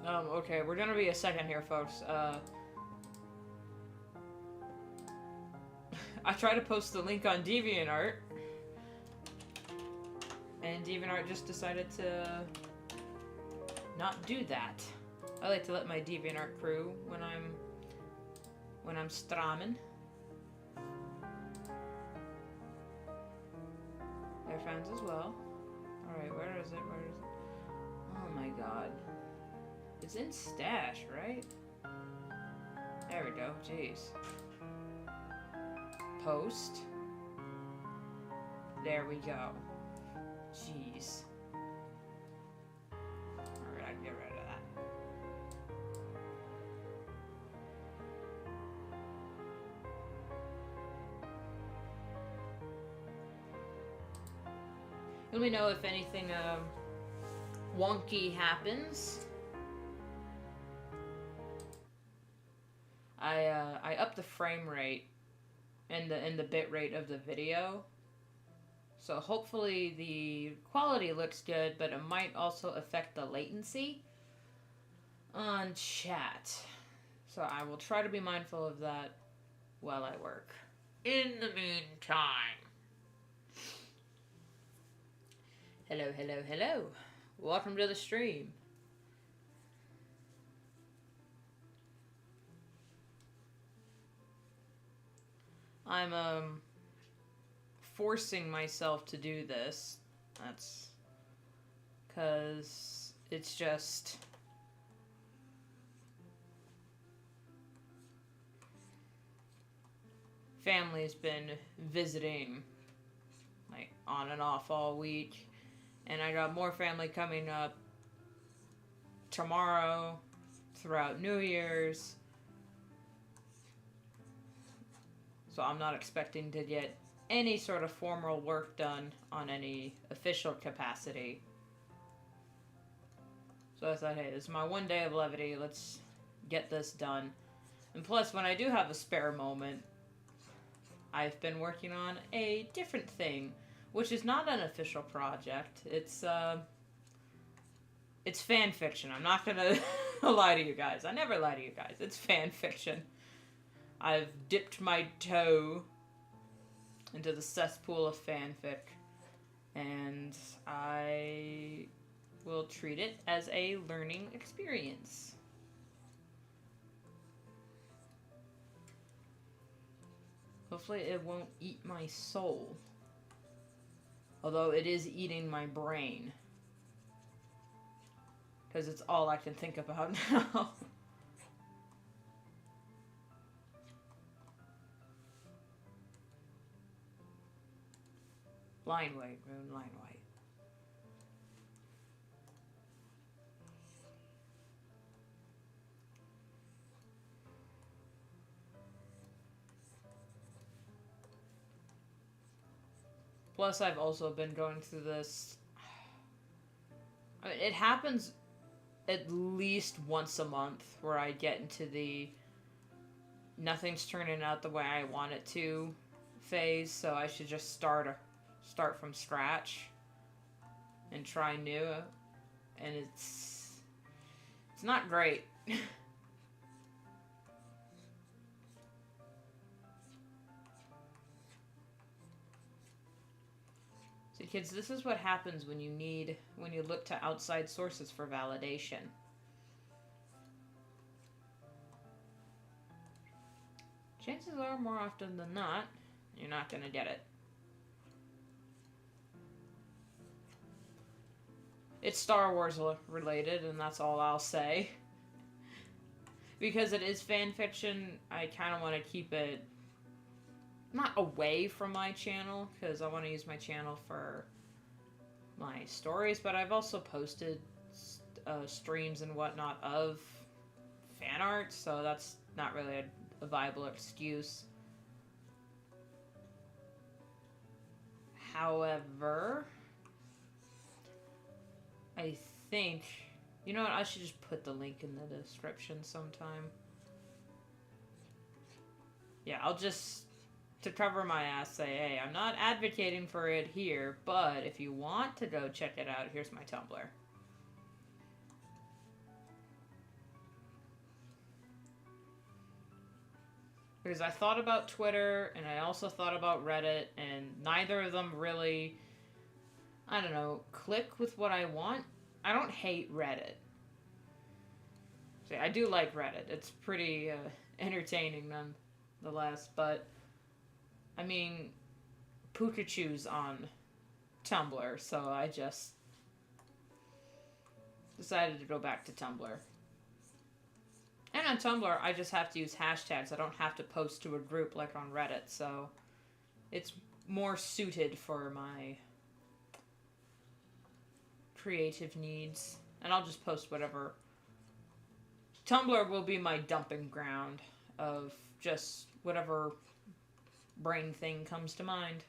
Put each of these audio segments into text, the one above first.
Okay, we're gonna be a second here, folks. I tried to post the link on DeviantArt, and DeviantArt just decided to not do that. I like to let my DeviantArt crew when I'm stramming. They're fans as well. Alright, where is it? Where is it? Oh my god. It's in stash, right? There we go. Jeez. Post. There we go. Jeez. Alright, I can get rid of that. Let me know if anything wonky happens. I upped the frame rate and the bit rate of the video, so hopefully the quality looks good, but it might also affect the latency on chat. So I will try to be mindful of that while I work. In the meantime. Hello, hello, hello. Welcome to the stream. I'm forcing myself to do this. That's because it's just family's been visiting like on and off all week. And I got more family coming up tomorrow, throughout New Year's. So I'm not expecting to get any sort of formal work done on any official capacity. So I thought, hey, this is my one day of levity. Let's get this done. And plus, when I do have a spare moment, I've been working on a different thing, which is not an official project. It's fan fiction. I'm not gonna lie to you guys. I never lie to you guys. It's fan fiction. I've dipped my toe into the cesspool of fanfic, and I will treat it as a learning experience. Hopefully it won't eat my soul. Although it is eating my brain. Because it's all I can think about now. Line white, moon, line white. Plus, I've also been going through this. I mean, it happens at least once a month where I get into the nothing's turning out the way I want it to phase, so I should just start from scratch and try new, and it's not great. So kids, this is what happens when you look to outside sources for validation. Chances are, more often than not, you're not going to get it. It's Star Wars related, and that's all I'll say. Because it is fan fiction, I kind of want to keep it not away from my channel, because I want to use my channel for my stories, but I've also posted streams and whatnot of fan art, so that's not really a viable excuse. However, I think, you know what, I should just put the link in the description sometime. Yeah, I'll just, to cover my ass, say, hey, I'm not advocating for it here, but if you want to go check it out, here's my Tumblr. Because I thought about Twitter and I also thought about Reddit, and neither of them really, I don't know, click with what I want. I don't hate Reddit. See, I do like Reddit. It's pretty entertaining nonetheless, but I mean, Pikachu's on Tumblr, so I just decided to go back to Tumblr. And on Tumblr, I just have to use hashtags. I don't have to post to a group like on Reddit, so it's more suited for my creative needs. And I'll just post whatever. Tumblr will be my dumping ground of just whatever brain thing comes to mind.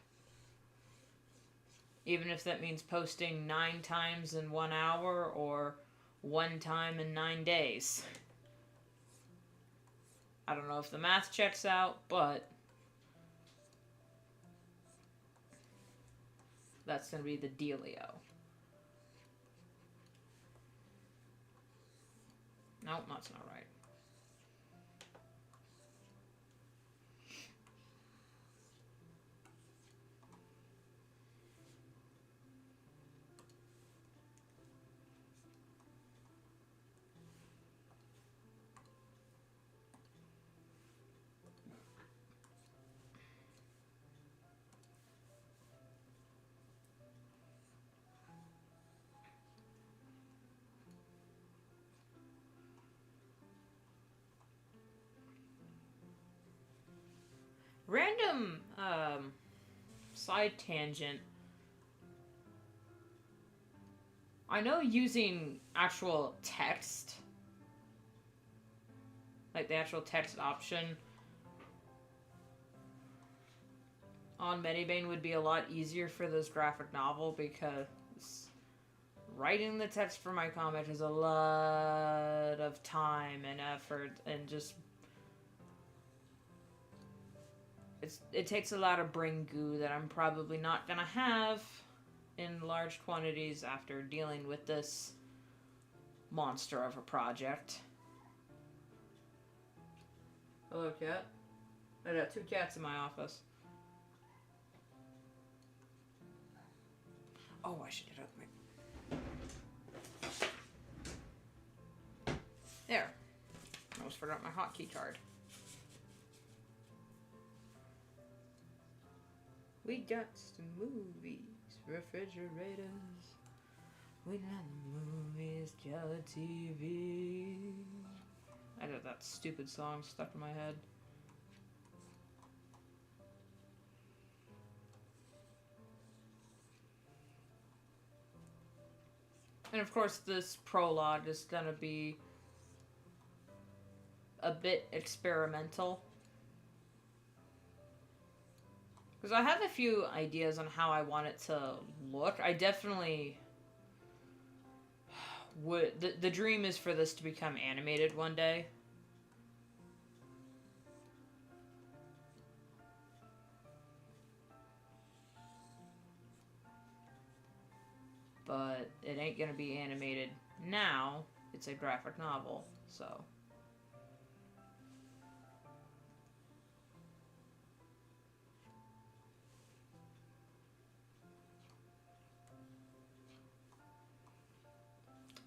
Even if that means posting 9 times in 1 hour or 1 time in 9 days. I don't know if the math checks out, but that's going to be the dealio. Nope, that's not right. Random side tangent. I know using actual text, like the actual text option on Medibane would be a lot easier for this graphic novel, because writing the text for my comic is a lot of time and effort, and just it takes a lot of brain goo that I'm probably not gonna have in large quantities after dealing with this monster of a project. Hello, cat. I got 2 cats in my office. Oh, I should get up. There. I almost forgot my hotkey card. We got some movies, refrigerators. We got movies, got TV. I got that stupid song stuck in my head. And of course, this prologue is gonna be a bit experimental. Because I have a few ideas on how I want it to look. I definitely would... The dream is for this to become animated one day. But it ain't gonna be animated now. It's a graphic novel, so...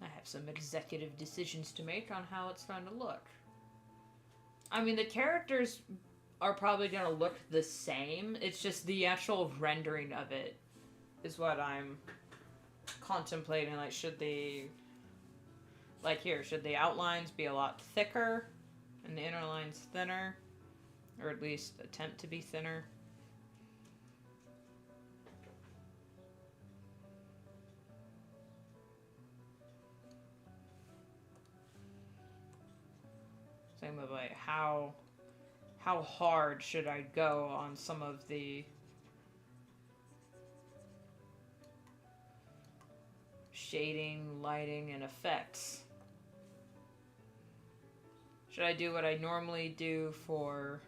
I have some executive decisions to make on how it's going to look. I mean, the characters are probably going to look the same. It's just the actual rendering of it is what I'm contemplating. Like, should the... Like here, should the outlines be a lot thicker and the inner lines thinner? Or at least attempt to be thinner? Same with like how hard should I go on some of the shading, lighting, and effects? Should I do what I normally do for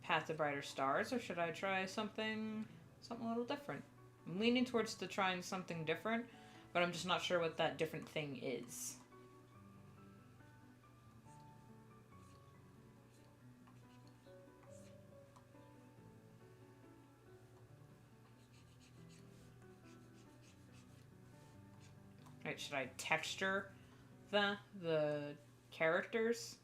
Path to Brighter Stars, or should I try something a little different? I'm leaning towards to trying something different, but I'm just not sure what that different thing is. should I texture the characters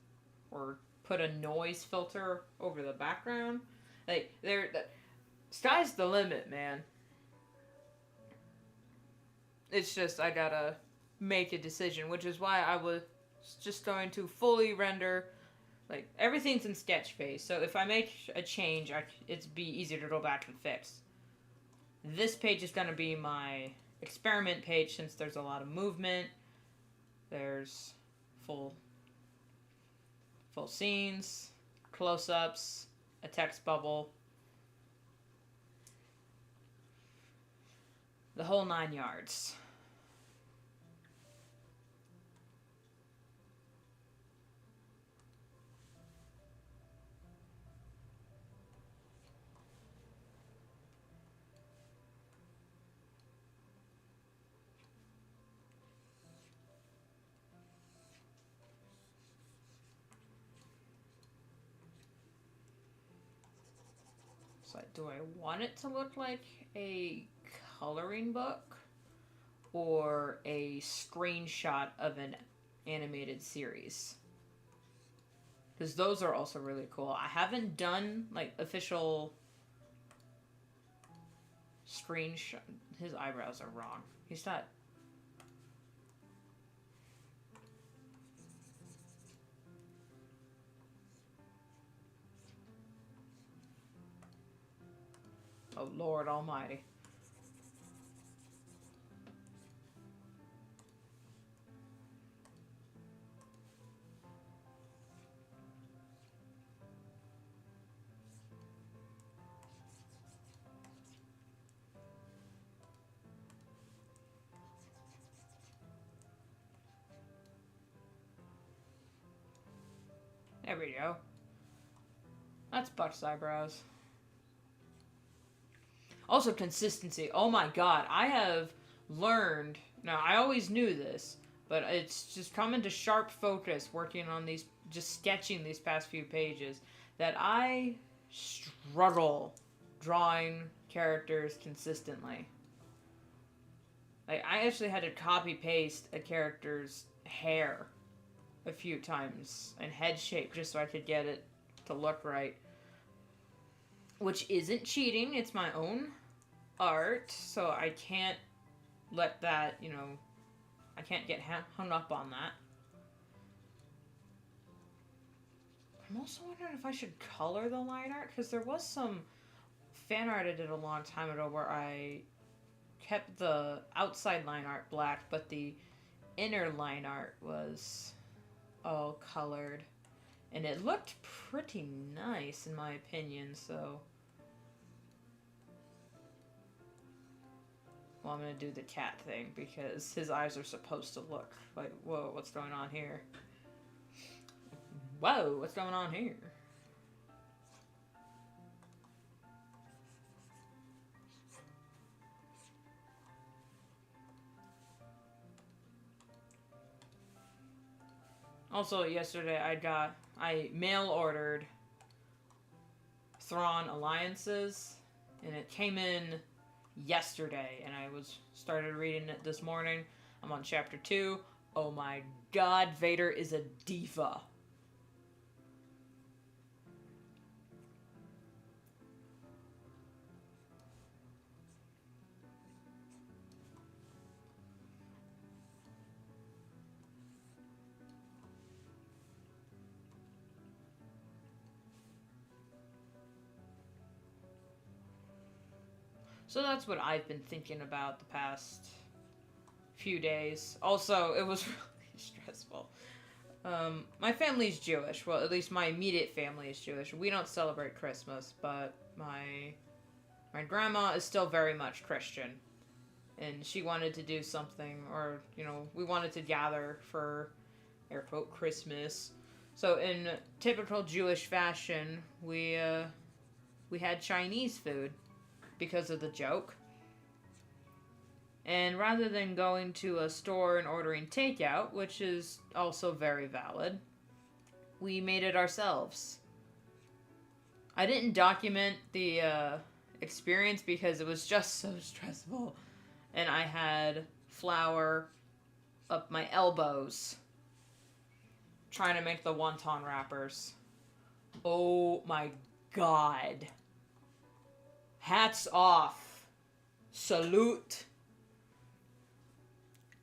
or put a noise filter over the background? Like, sky's the limit, man. It's just, I gotta make a decision, which is why I was just going to fully render, like, everything's in sketch phase, so if I make a change, it's be easier to go back and fix. This page is gonna be my experiment page, since there's a lot of movement. There's full scenes, close-ups, a text bubble, the whole 9 yards. So do I want it to look like a coloring book or a screenshot of an animated series? Because those are also really cool. I haven't done, like, official screenshot. His eyebrows are wrong. He's not... Oh, Lord Almighty. There we go. That's Buck's eyebrows. Also, consistency. Oh my god, I have learned... Now, I always knew this, but it's just come into sharp focus working on these... Just sketching these past few pages, that I struggle drawing characters consistently. Like, I actually had to copy-paste a character's hair a few times and head shape just so I could get it to look right. Which isn't cheating, it's my own art, so I can't let that, you know, I can't get hung up on that. I'm also wondering if I should color the line art, because there was some fan art I did a long time ago where I kept the outside line art black, but the inner line art was all colored. And it looked pretty nice, in my opinion, so... Well, I'm gonna do the cat thing, because his eyes are supposed to look like, whoa, what's going on here? Whoa, what's going on here? Also, yesterday I mail ordered Thrawn Alliances, and it came in yesterday, and I started reading it this morning. I'm on chapter 2. Oh my god, Vader is a diva. So that's what I've been thinking about the past few days. Also, it was really stressful. My family's Jewish. Well, at least my immediate family is Jewish. We don't celebrate Christmas, but my grandma is still very much Christian. And she wanted to do something, or, you know, we wanted to gather for, air quote, Christmas. So in typical Jewish fashion, we had Chinese food because of the joke. And rather than going to a store and ordering takeout, which is also very valid, we made it ourselves. I didn't document the experience because it was just so stressful. And I had flour, up my elbows trying to make the wonton wrappers. Oh my god. Hats off. Salute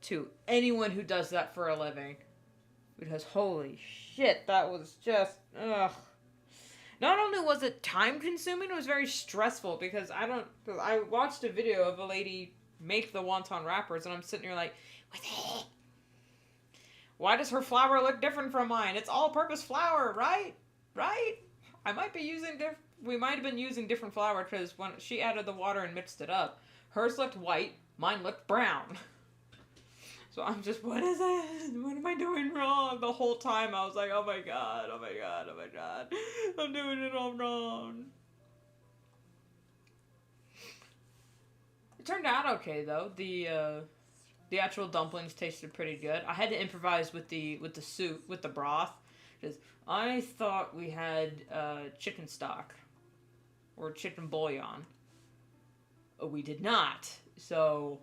to anyone who does that for a living. Because holy shit, that was just, ugh. Not only was it time consuming, it was very stressful because I watched a video of a lady make the wonton wrappers and I'm sitting here like, why does her flour look different from mine? It's all-purpose flour, right? Right? We might have been using different flour because when she added the water and mixed it up, hers looked white, mine looked brown. So I'm just, what is it? What am I doing wrong? The whole time I was like, oh my god, oh my god, oh my god. I'm doing it all wrong. It turned out okay though. The actual dumplings tasted pretty good. I had to improvise with the soup, with the broth. Because I thought we had chicken stock. Or chicken bouillon. We did not. So...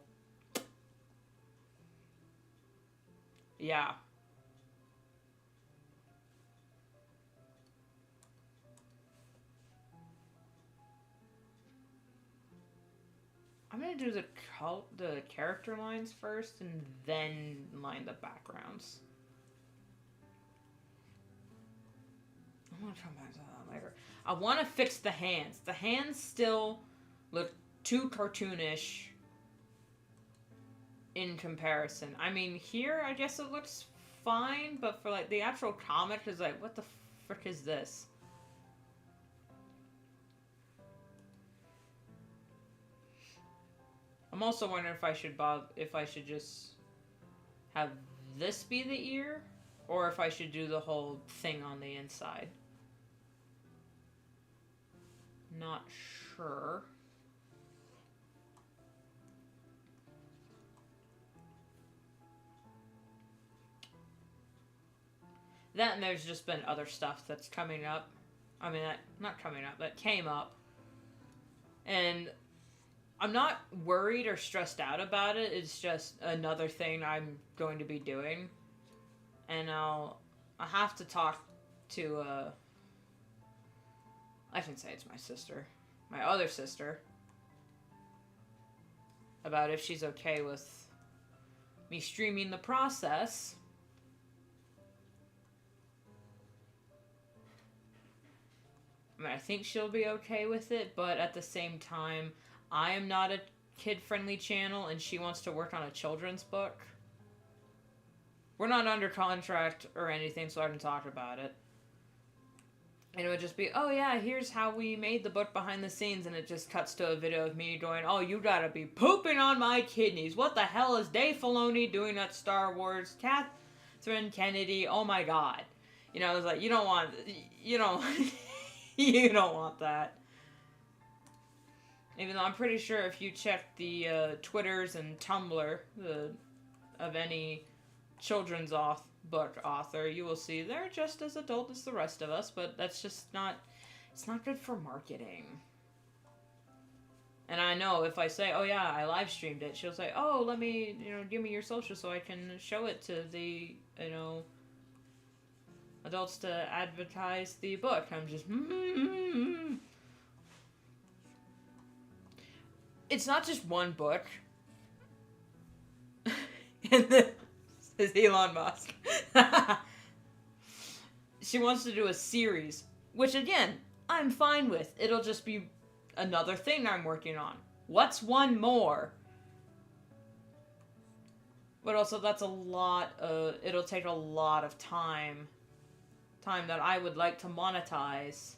yeah. I'm gonna do the character lines first and then line the backgrounds. I'm gonna come back to that later. I want to fix the hands. The hands still look too cartoonish in comparison. I mean, here I guess it looks fine, but for like the actual comic is like, what the frick is this? I'm also wondering if I should just have this be the ear, or if I should do the whole thing on the inside. Not sure. That and there's just been other stuff that's coming up. I mean, not coming up, that came up. And I'm not worried or stressed out about it. It's just another thing I'm going to be doing. And I have to talk to, I can say it's my sister. My other sister. About if she's okay with me streaming the process. I mean, I think she'll be okay with it, but at the same time, I am not a kid-friendly channel, and she wants to work on a children's book. We're not under contract or anything, so I can talk about it. And it would just be, oh yeah, here's how we made the book behind the scenes, and it just cuts to a video of me going, oh, you gotta be pooping on my kidneys. What the hell is Dave Filoni doing at Star Wars? Catherine Kennedy, oh my god. You know, I was like, you don't want that. Even though I'm pretty sure if you check the Twitters and Tumblr of any children's book author, you will see they're just as adult as the rest of us, but that's just not, it's not good for marketing. And I know if I say, oh yeah, I live streamed it, she'll say, oh, let me, give me your social so I can show it to the, adults to advertise the book. I'm just, It's not just one book. And this is Elon Musk. She wants to do a series, which again, I'm fine with. It'll just be another thing I'm working on. What's one more? But also that's it'll take a lot of time that I would like to monetize,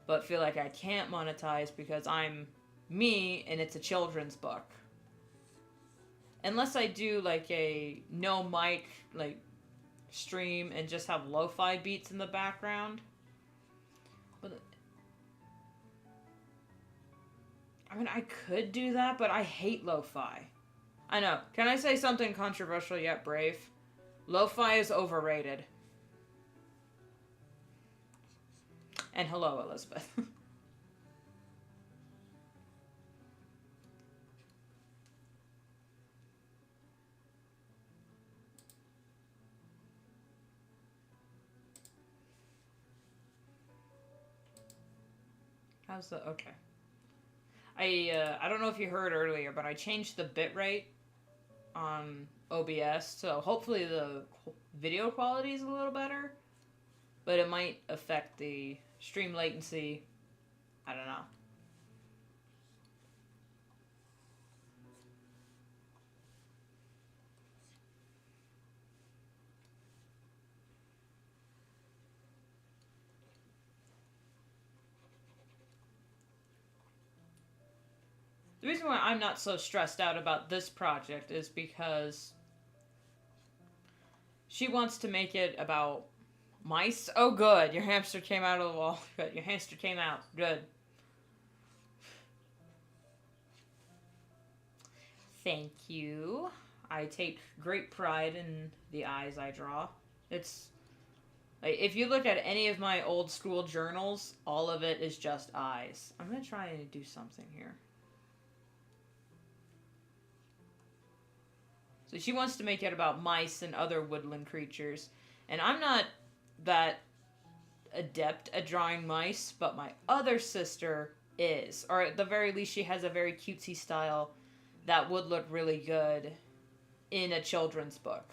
but feel like I can't monetize because I'm me and it's a children's book. Unless I do like a no mic like stream and just have lo-fi beats in the background. But I mean, I could do that, but I hate lo-fi. I know. Can I say something controversial yet brave? Lo-fi is overrated. And hello, Elizabeth. How's the... Okay. I don't know if you heard earlier, but I changed the bitrate on OBS, so hopefully the video quality is a little better, but it might affect the stream latency. I don't know. The reason why I'm not so stressed out about this project is because she wants to make it about mice. Oh, good. Your hamster came out of the wall. Good. Your hamster came out. Good. Thank you. I take great pride in the eyes I draw. It's... Like, if you look at any of my old school journals, all of it is just eyes. I'm going to try and do something here. So she wants to make it about mice and other woodland creatures. And I'm not that adept at drawing mice, but my other sister is. Or at the very least, she has a very cutesy style that would look really good in a children's book.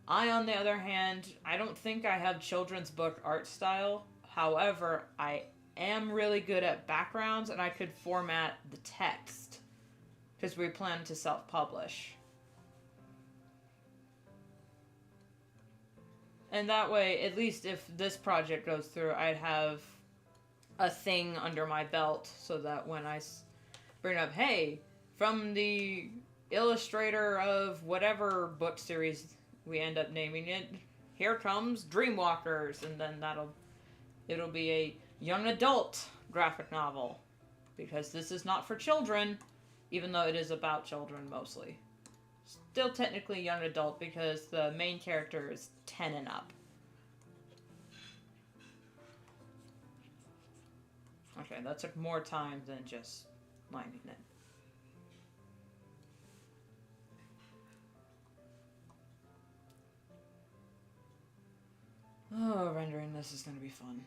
I, on the other hand, I don't think I have children's book art style. However, I am really good at backgrounds, and I could format the text. Because we plan to self-publish. And that way, at least if this project goes through, I'd have a thing under my belt so that when I bring up, hey, from the illustrator of whatever book series we end up naming it, here comes Dreamwalkers, and then it'll be a young adult graphic novel. Because this is not for children, even though it is about children mostly. Still technically young adult because the main character is 10 and up. Okay, that took more time than just lining it. Oh, rendering this is going to be fun.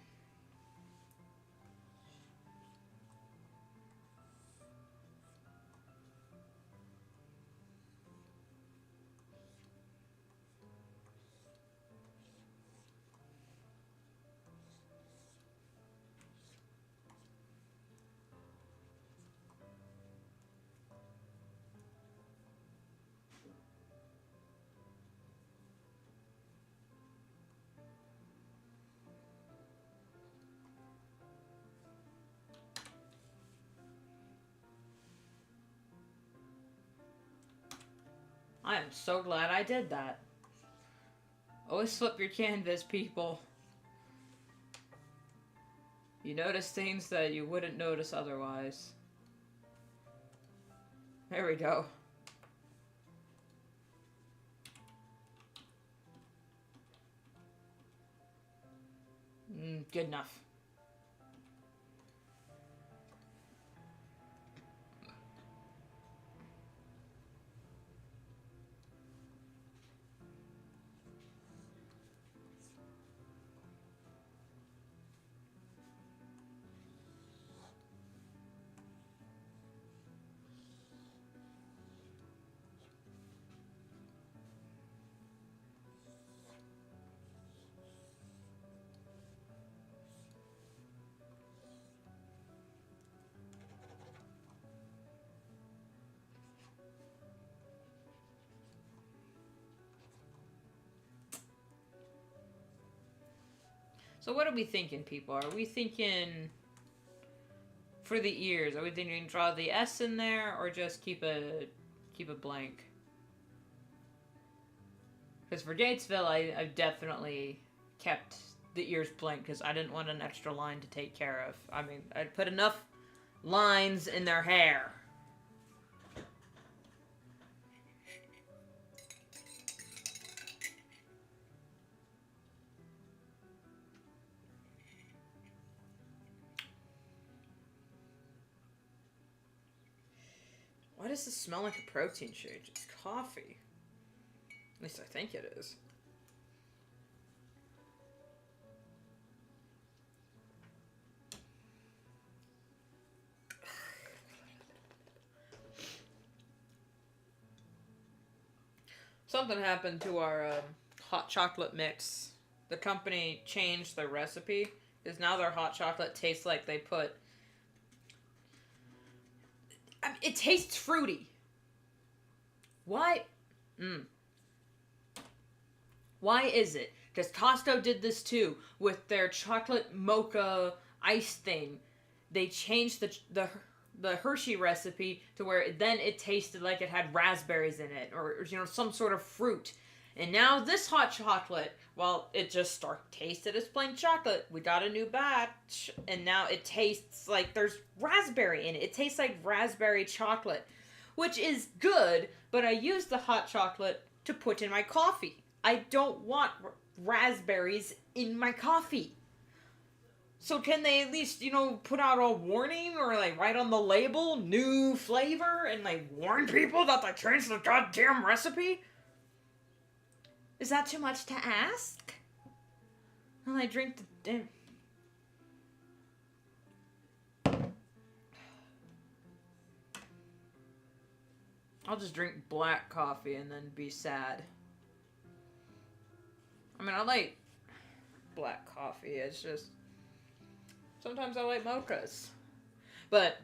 I am so glad I did that. Always flip your canvas, people. You notice things that you wouldn't notice otherwise. There we go. Good enough. So what are we thinking, people? Are we thinking for the ears? Are we thinking draw the S in there or just keep a blank? Because for Gatesville, I've definitely kept the ears blank because I didn't want an extra line to take care of. I mean, I'd put enough lines in their hair. Why does this smell like a protein shake? It's coffee. At least I think it is. Something happened to our hot chocolate mix. The company changed their recipe because now their hot chocolate tastes like they put. I mean, it tastes fruity. Why? Why is it? Because Costco did this too with their chocolate mocha ice thing. They changed the Hershey recipe to where then it tasted like it had raspberries in it, or some sort of fruit. And now this hot chocolate, well, it just tasted as plain chocolate. We got a new batch, and now it tastes like there's raspberry in it. It tastes like raspberry chocolate, which is good, but I use the hot chocolate to put in my coffee. I don't want raspberries in my coffee. So can they at least, put out a warning or, write on the label, new flavor, and, warn people that they changed the goddamn recipe? Is that too much to ask? Well, I drink the damn... I'll just drink black coffee and then be sad. I mean, I like black coffee. It's just... Sometimes I like mochas. But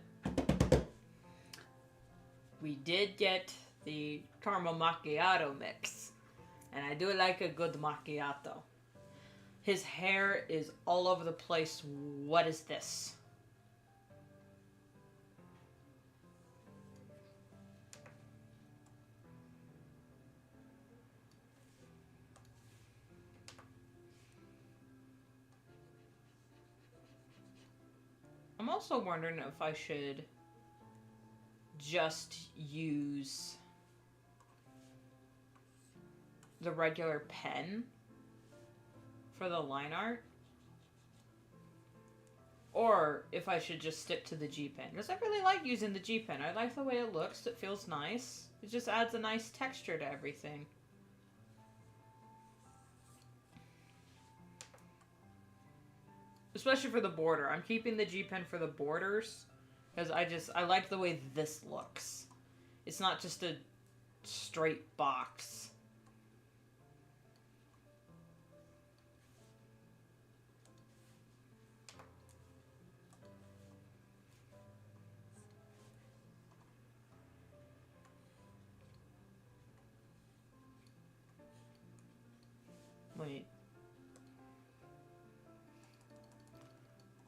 we did get the caramel macchiato mix. And I do like a good macchiato. His hair is all over the place. What is this? I'm also wondering if I should just use the regular pen for the line art, or if I should just stick to the G pen, because I really like using the G pen. I like the way it looks. It feels nice. It just adds a nice texture to everything. Especially for the border. I'm keeping the G pen for the borders because I like the way this looks. It's not just a straight box. Wait.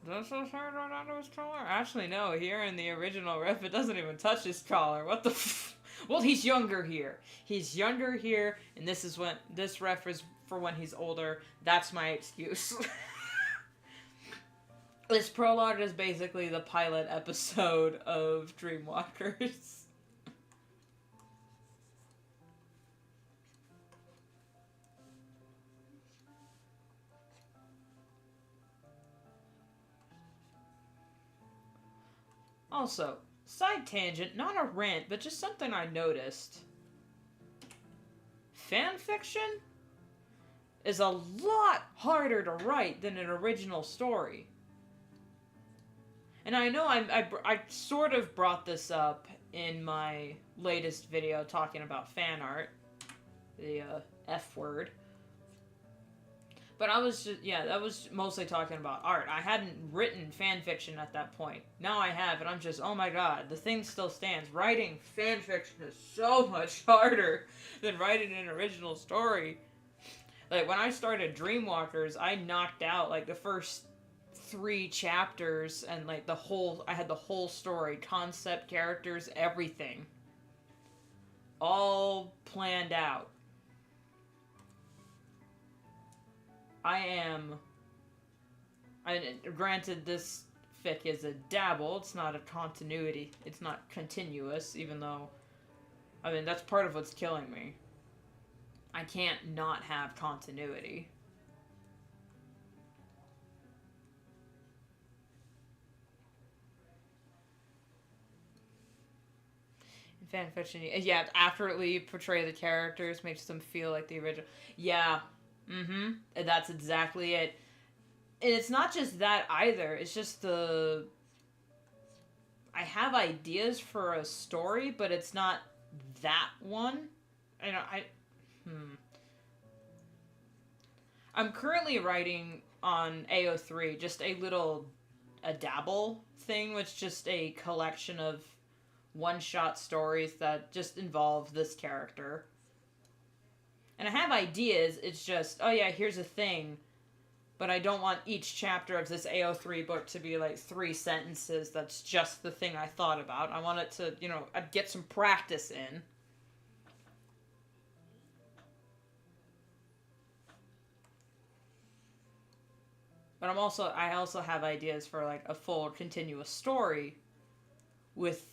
Does his hair go down to his collar? Actually, no. Here in the original ref, it doesn't even touch his collar. What the Well, he's younger here. He's younger here, and this ref is for when he's older. That's my excuse. This prologue is basically the pilot episode of Dreamwalkers. Also, side tangent, not a rant, but just something I noticed. Fanfiction is a lot harder to write than an original story. And I know I sort of brought this up in my latest video talking about fan art. The F word. But I was just, that was mostly talking about art. I hadn't written fan fiction at that point. Now I have, and I'm just, oh my god, the thing still stands. Writing fan fiction is so much harder than writing an original story. Like, when I started Dreamwalkers, I knocked out, the first 3 chapters, and, I had the whole story. Concept, characters, everything. All planned out. Granted, this fic is a dabble, it's not a continuity, it's not continuous, even though, that's part of what's killing me. I can't not have continuity. In fanfiction, yeah, accurately portray the characters, makes them feel like the original. Yeah. Mm-hmm. And that's exactly it. And it's not just that either. It's just I have ideas for a story, but it's not that one. I'm currently writing on AO3 just a dabble thing, which is just a collection of one-shot stories that just involve this character. And I have ideas, it's just, oh yeah, here's a thing. But I don't want each chapter of this AO3 book to be like 3 sentences that's just the thing I thought about. I want it to, get some practice in. But I also have ideas for like a full continuous story with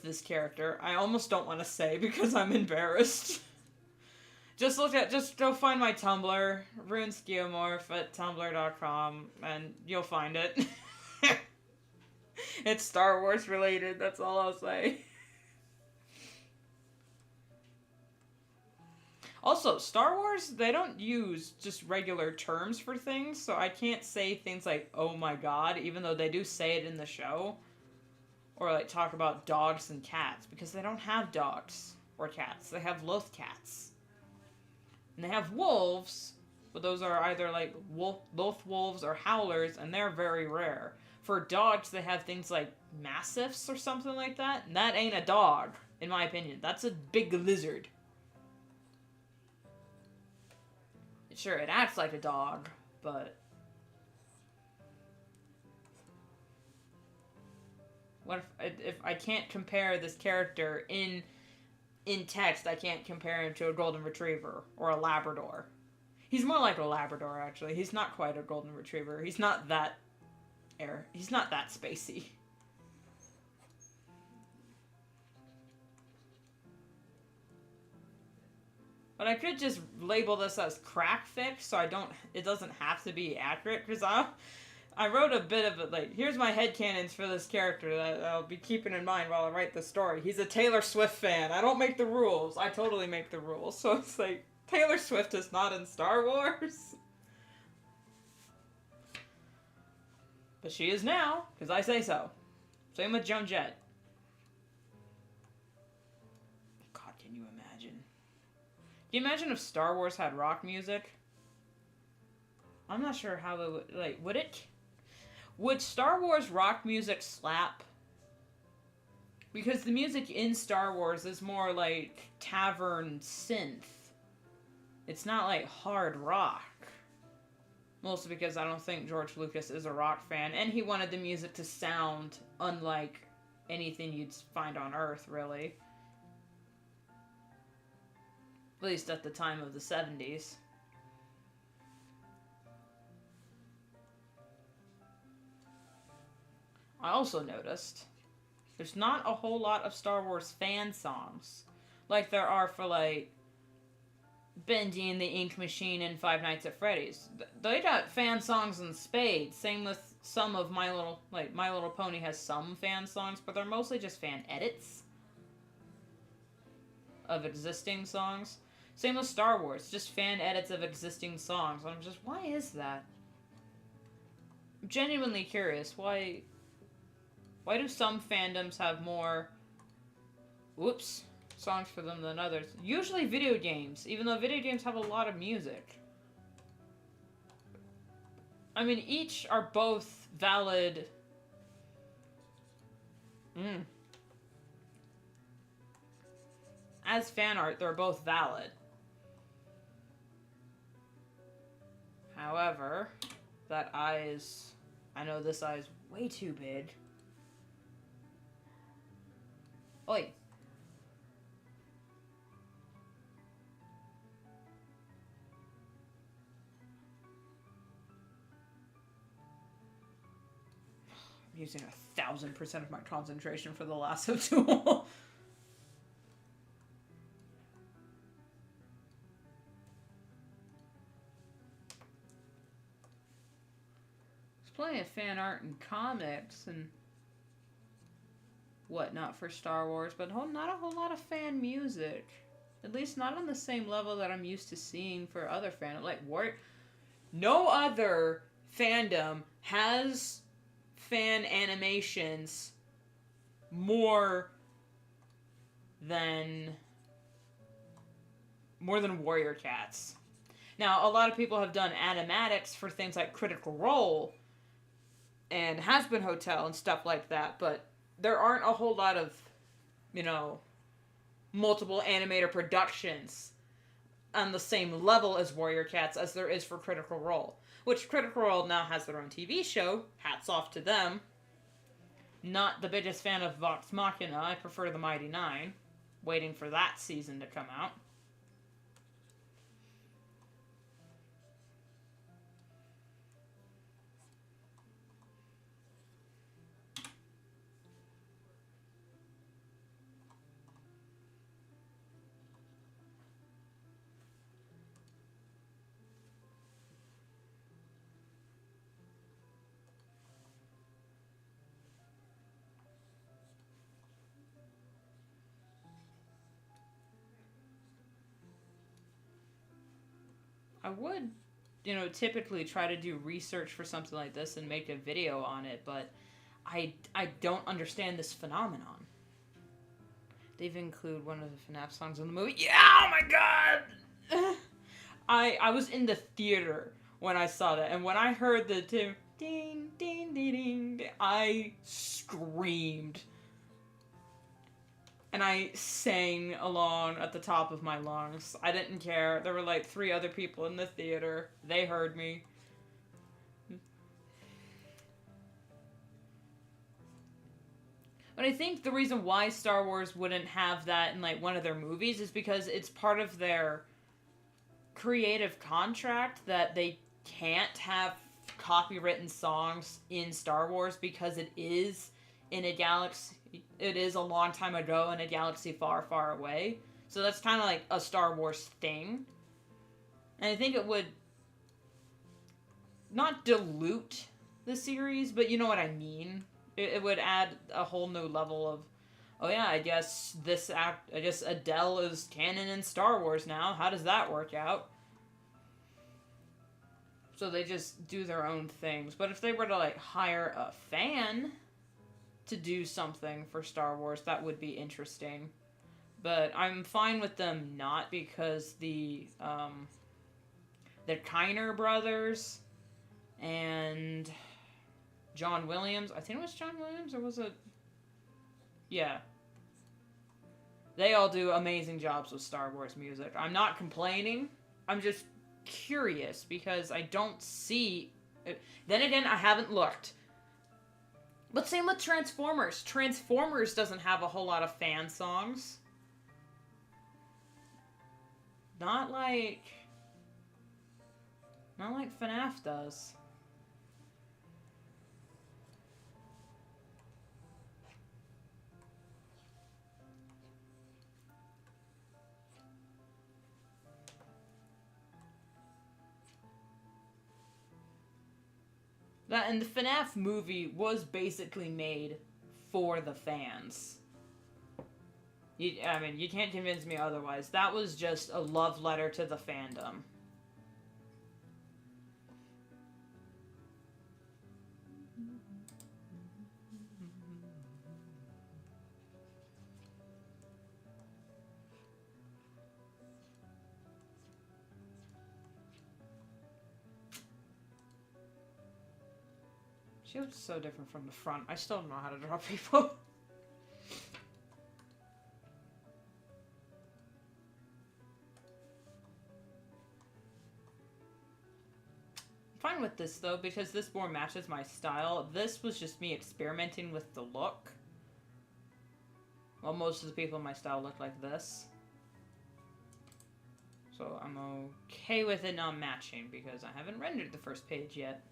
this character. I almost don't want to say because I'm embarrassed. Just go find my Tumblr, runeskiomorph at tumblr.com, and you'll find it. It's Star Wars related, that's all I'll say. Also, Star Wars, they don't use just regular terms for things, so I can't say things like, oh my god, even though they do say it in the show. Or, like, talk about dogs and cats, because they don't have dogs or cats. They have loth cats. And they have wolves, but those are either, like, loth wolves or howlers, and they're very rare. For dogs, they have things like mastiffs or something like that, and that ain't a dog, in my opinion. That's a big lizard. Sure, it acts like a dog, but... What if I can't compare this character in text, I can't compare him to a golden retriever or a Labrador. He's more like a Labrador, actually. He's not quite a golden retriever. He's not that spacey. But I could just label this as crack fic, so it doesn't have to be accurate, because I wrote a bit of it, like, here's my headcanons for this character that I'll be keeping in mind while I write the story. He's a Taylor Swift fan. I don't make the rules. I totally make the rules. So it's like, Taylor Swift is not in Star Wars. But she is now, because I say so. Same with Joan Jett. God, can you imagine? Can you imagine if Star Wars had rock music? I'm not sure how it would, like, would Star Wars rock music slap? Because the music in Star Wars is more like tavern synth. It's not like hard rock. Mostly because I don't think George Lucas is a rock fan, and he wanted the music to sound unlike anything you'd find on Earth, really. At least at the time of the 70s. I also noticed there's not a whole lot of Star Wars fan songs. Like there are for, like, Bendy and the Ink Machine and Five Nights at Freddy's. They got fan songs in spades. Same with some of My Little Pony has some fan songs, but they're mostly just fan edits of existing songs. Same with Star Wars, just fan edits of existing songs. I'm just, why is that? I'm genuinely curious. Why do some fandoms have more songs for them than others? Usually video games, even though video games have a lot of music. I mean, each are both valid. As fan art, they're both valid. However, I know this eye is way too big. Oi. I'm using 1,000% of my concentration for the lasso tool. There's plenty of fan art and comics and whatnot for Star Wars, but not a whole lot of fan music. At least not on the same level that I'm used to seeing for other fandom. Like, no other fandom has fan animations more than Warrior Cats. Now, a lot of people have done animatics for things like Critical Role and Has-Been Hotel and stuff like that, but there aren't a whole lot of, you know, multiple animator productions on the same level as Warrior Cats as there is for Critical Role. Which Critical Role now has their own TV show. Hats off to them. Not the biggest fan of Vox Machina. I prefer the Mighty Nine. Waiting for that season to come out. I would, you know, typically try to do research for something like this and make a video on it, but I don't understand this phenomenon. They've included one of the FNAF songs in the movie. Yeah, oh my god! I was in the theater when I saw that, and when I heard the ding, ding, ding, ding, I screamed. And I sang along at the top of my lungs. I didn't care. There were like 3 other people in the theater. They heard me. But I think the reason why Star Wars wouldn't have that in like one of their movies is because it's part of their creative contract that they can't have copywritten songs in Star Wars because it is in a galaxy. It is a long time ago in a galaxy far, far away. So that's kind of like a Star Wars thing. And I think it would not dilute the series, but you know what I mean. It would add a whole new level of, oh yeah, I guess Adele is canon in Star Wars now. How does that work out? So they just do their own things. But if they were to like hire a fan to do something for Star Wars, that would be interesting. But I'm fine with them not, because the Kiner brothers and John Williams, I think it was John Williams, or was it? Yeah. They all do amazing jobs with Star Wars music. I'm not complaining. I'm just curious because I don't see... Then again, I haven't looked. But same with Transformers. Transformers doesn't have a whole lot of fan songs. Not like FNAF does. And the FNAF movie was basically made for the fans. I mean, you can't convince me otherwise. That was just a love letter to the fandom. She looks so different from the front. I still don't know how to draw people. I'm fine with this though, because this more matches my style. This was just me experimenting with the look. Well, most of the people in my style look like this. So I'm okay with it not matching, because I haven't rendered the first page yet.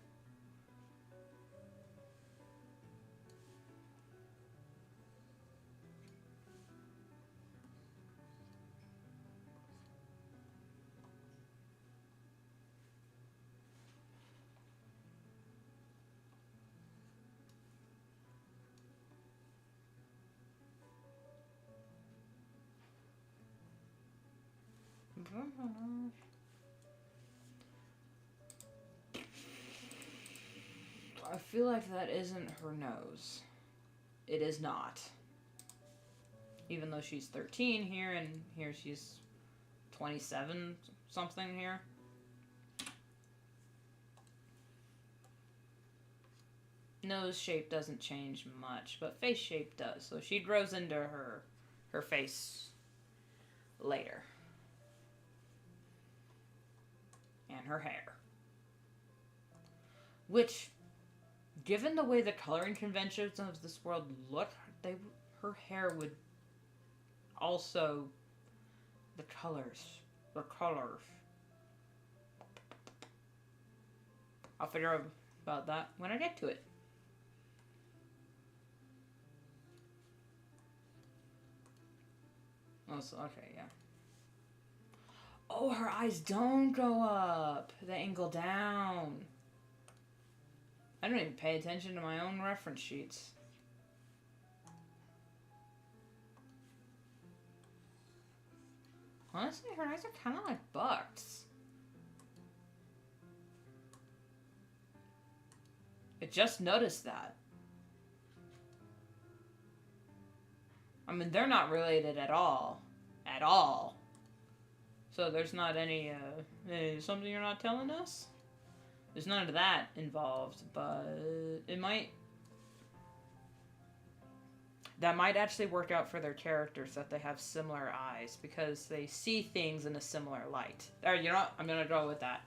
I feel like that isn't her nose. It is not. Even though she's 13 here, and here she's 27 something here. Nose shape doesn't change much, but face shape does. So she grows into her face later. And her hair. Which, given the way the coloring conventions of this world look, her hair would also... The colors. I'll figure out about that when I get to it. Oh, so, okay, yeah. Oh, her eyes don't go up. They angle down. I don't even pay attention to my own reference sheets. Honestly, her eyes are kind of like Buck's. I just noticed that. I mean, they're not related at all. At all. So there's not any, something you're not telling us? There's none of that involved, but it might... That might actually work out for their characters, that they have similar eyes, because they see things in a similar light. Alright, you know what? I'm gonna go with that.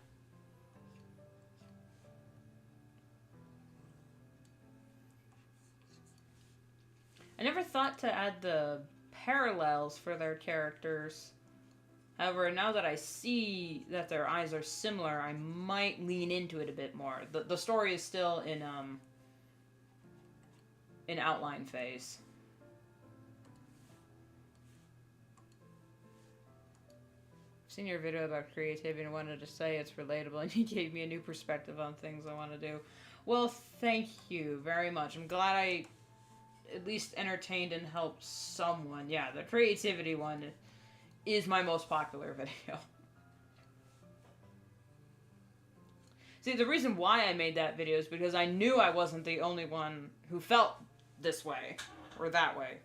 I never thought to add the parallels for their characters. However, now that I see that their eyes are similar, I might lean into it a bit more. The story is still in outline phase. I've seen your video about creativity and wanted to say it's relatable, and you gave me a new perspective on things I want to do. Well, thank you very much. I'm glad I at least entertained and helped someone. Yeah, the creativity one is my most popular video. See, the reason why I made that video is because I knew I wasn't the only one who felt this way or that way.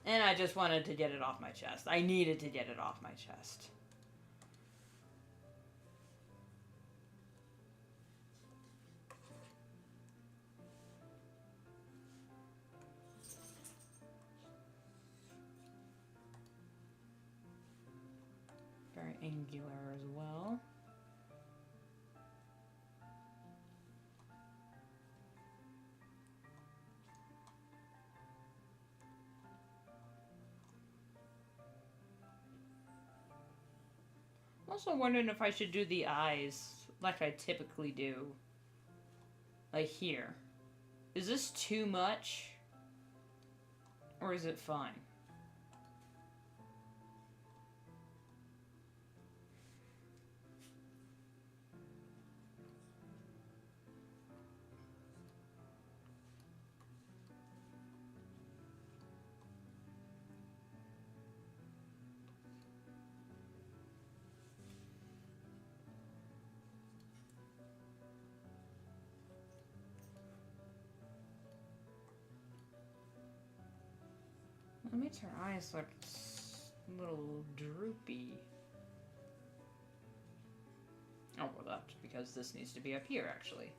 And I just wanted to get it off my chest. I needed to get it off my chest. Very angular as well. I'm also wondering if I should do the eyes like I typically do. Like here. Is this too much? Or is it fine? That makes her eyes look a little droopy. Oh, well, that's because this needs to be up here, actually.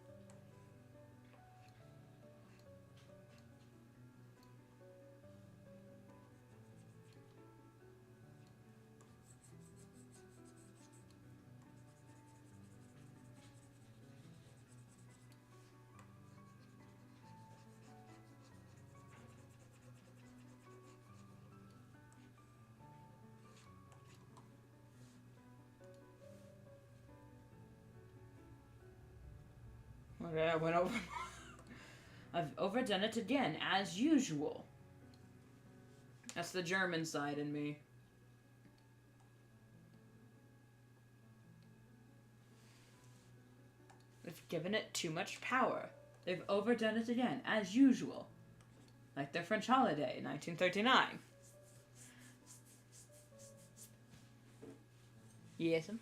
Okay, I went over. I've overdone it again, as usual. That's the German side in me. They've given it too much power. They've overdone it again, as usual. Like the French holiday in 1939. Yes, ma'am?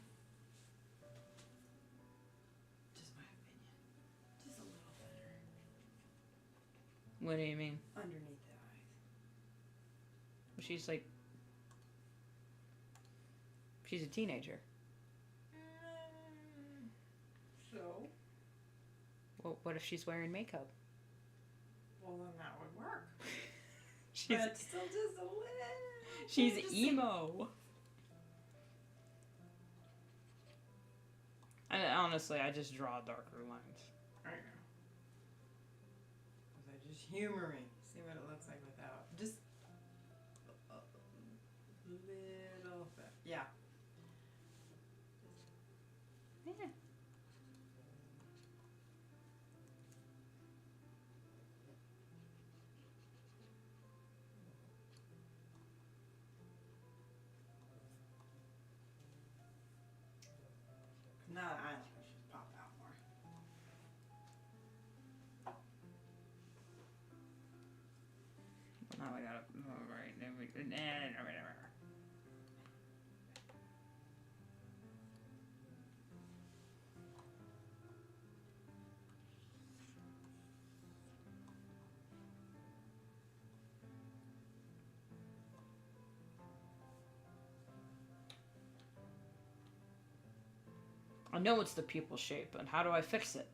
What do you mean? Underneath the eyes. She's like She's a teenager. So? Well, what if she's wearing makeup? Well, then that would work. She's but still just a little... She's emo. And honestly, I just draw darker lines. I know. Was I just humoring? See what it looks like without. Just a little bit. Yeah. Yeah. Now the eyelash should pop out more. Now I gotta. Alright, then we. I know it's the pupil shape, but how do I fix it?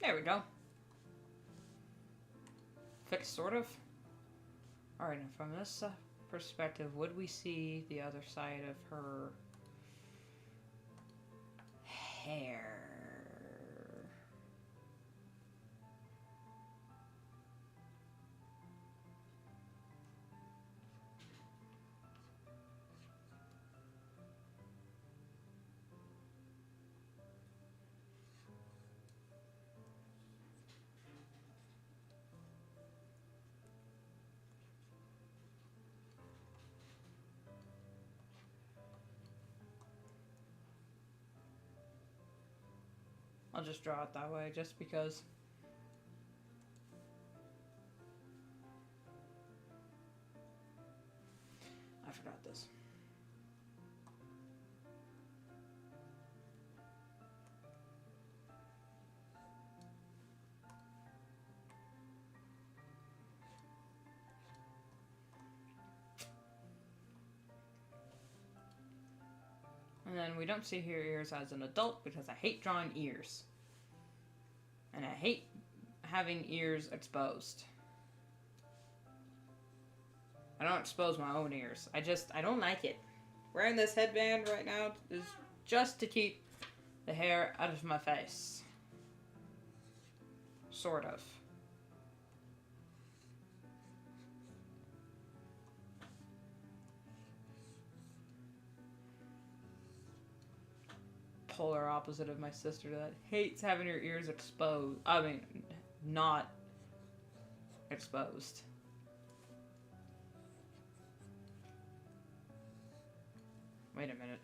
There we go. Fixed, sort of. Alright, and from this perspective, would we see the other side of her hair? I'll just draw it that way, just because. I forgot this. And then we don't see her ears as an adult because I hate drawing ears. And I hate having ears exposed. I don't expose my own ears. I don't like it. Wearing this headband right now is just to keep the hair out of my face. Sort of. Polar opposite of my sister that hates having her ears exposed. I mean, not exposed. Wait a minute.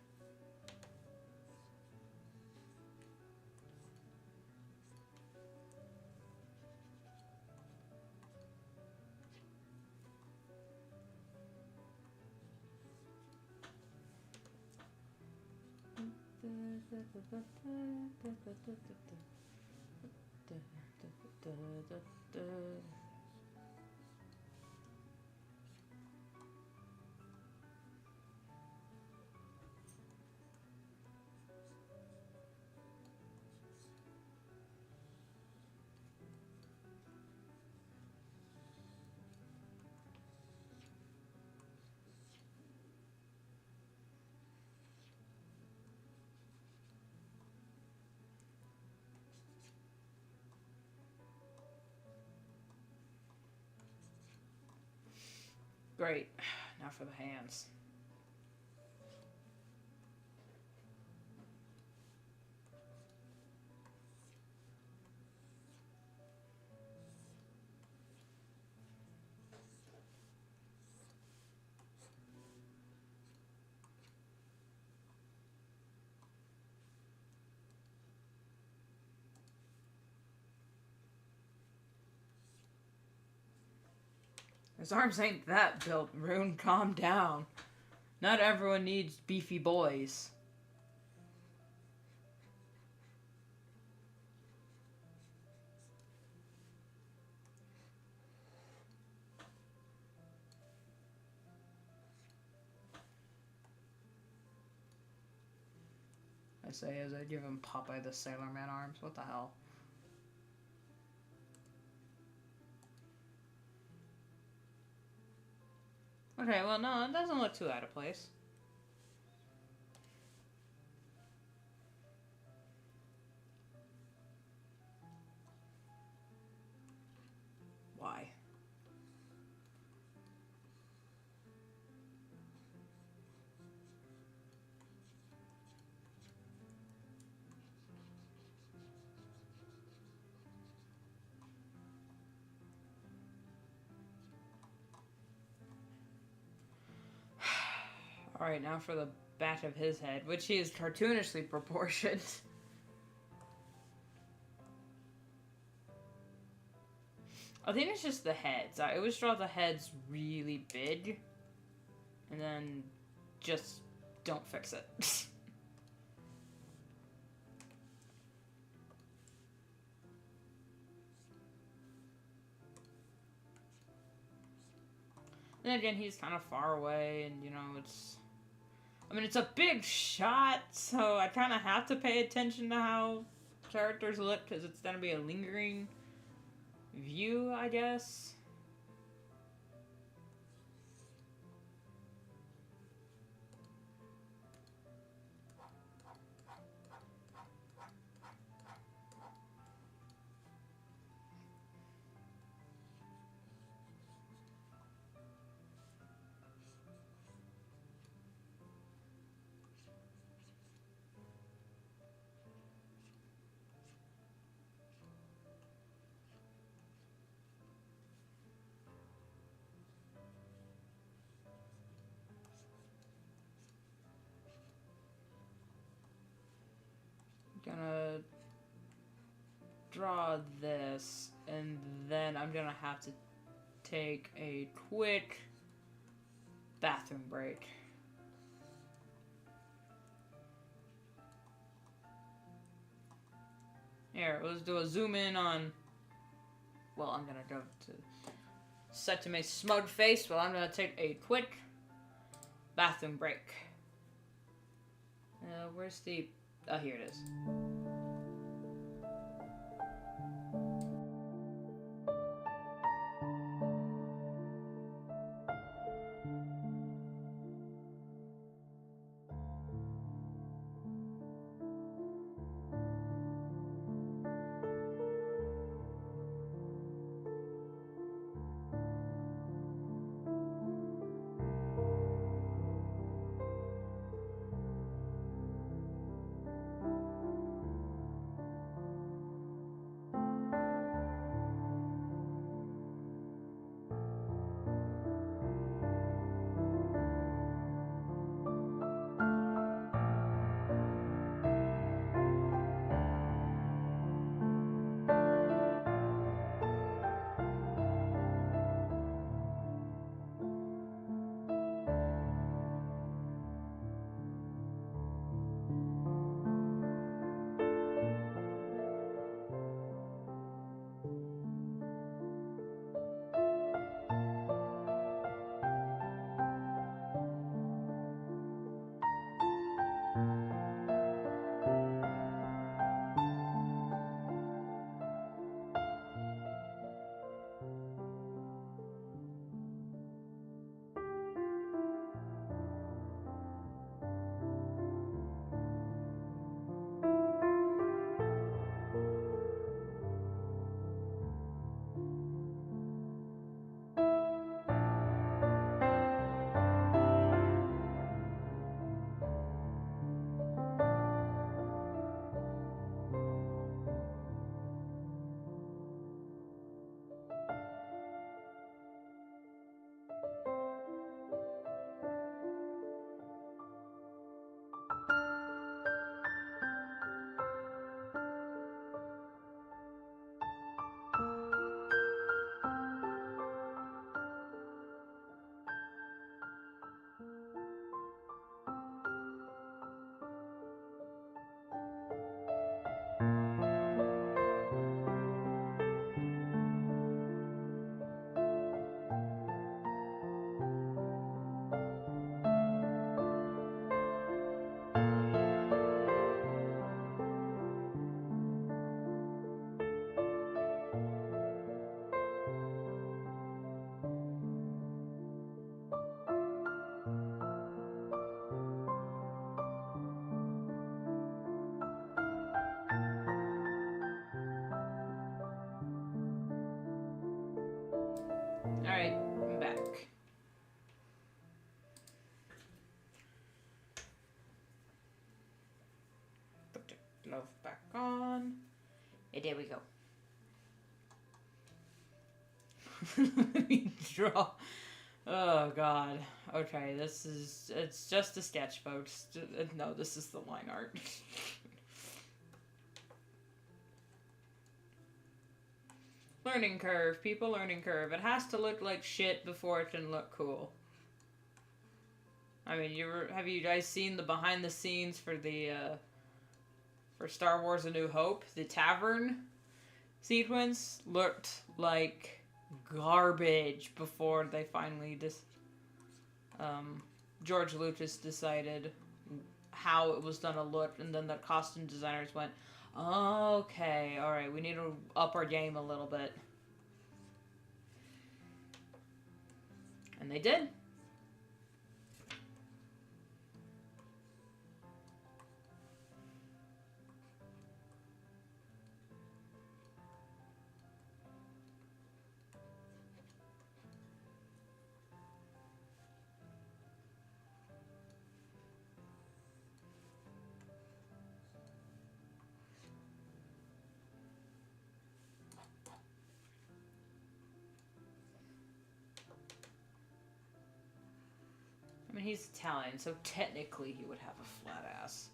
Great. Now for the hands. His arms ain't that built, Rune. Calm down. Not everyone needs beefy boys. I say as I give him Popeye the Sailor Man arms. What the hell? Okay, well, no, it doesn't look too out of place. Why? Alright, now for the back of his head, which he is cartoonishly proportioned. I think it's just the heads. I always draw the heads really big, and then just don't fix it. And again, he's kind of far away, and you know, I mean, it's a big shot, so I kind of have to pay attention to how characters look, because it's going to be a lingering view, I guess. Gonna draw this, and then I'm gonna have to take a quick bathroom break. Here, let's do a zoom in on. Well, I'm gonna go to set to my smug face. Well, I'm gonna take a quick bathroom break. Where's the? Oh, here it is. There we go. Let me draw. Oh god. Okay, it's just a sketch, folks. No, this is the line art. Learning curve, people, learning curve. It has to look like shit before it can look cool. I mean, have you guys seen the behind the scenes for the for Star Wars: A New Hope? The tavern sequence looked like garbage before they finally George Lucas decided how it was gonna look, and then the costume designers went, okay, alright, we need to up our game a little bit. And they did. I mean, he's Italian, so technically he would have a flat ass.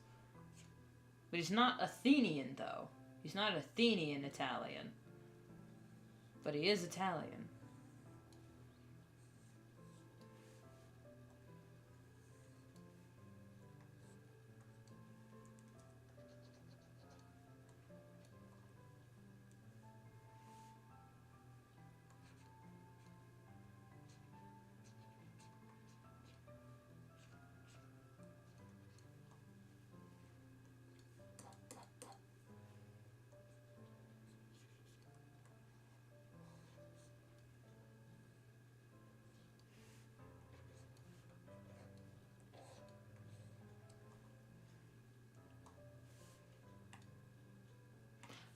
But he's not Athenian, though. He's not Athenian Italian. But he is Italian.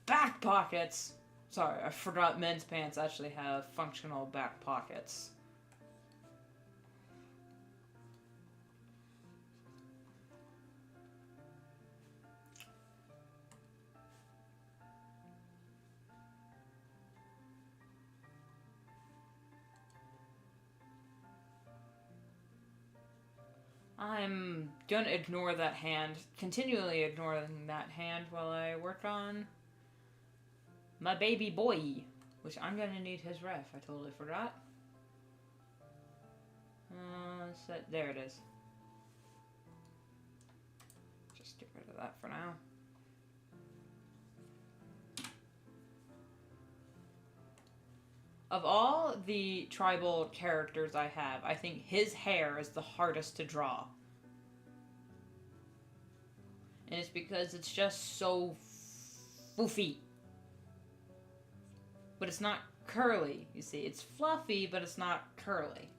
Back pockets! Sorry, I forgot men's pants actually have functional back pockets. I'm gonna ignore that hand, continually ignoring that hand while I work on my baby boy, which I'm gonna need his ref. I totally forgot. There it is. Just get rid of that for now. Of all the tribal characters I have, I think his hair is the hardest to draw. And it's because it's just so foofy. But it's not curly, you see. It's fluffy, but it's not curly.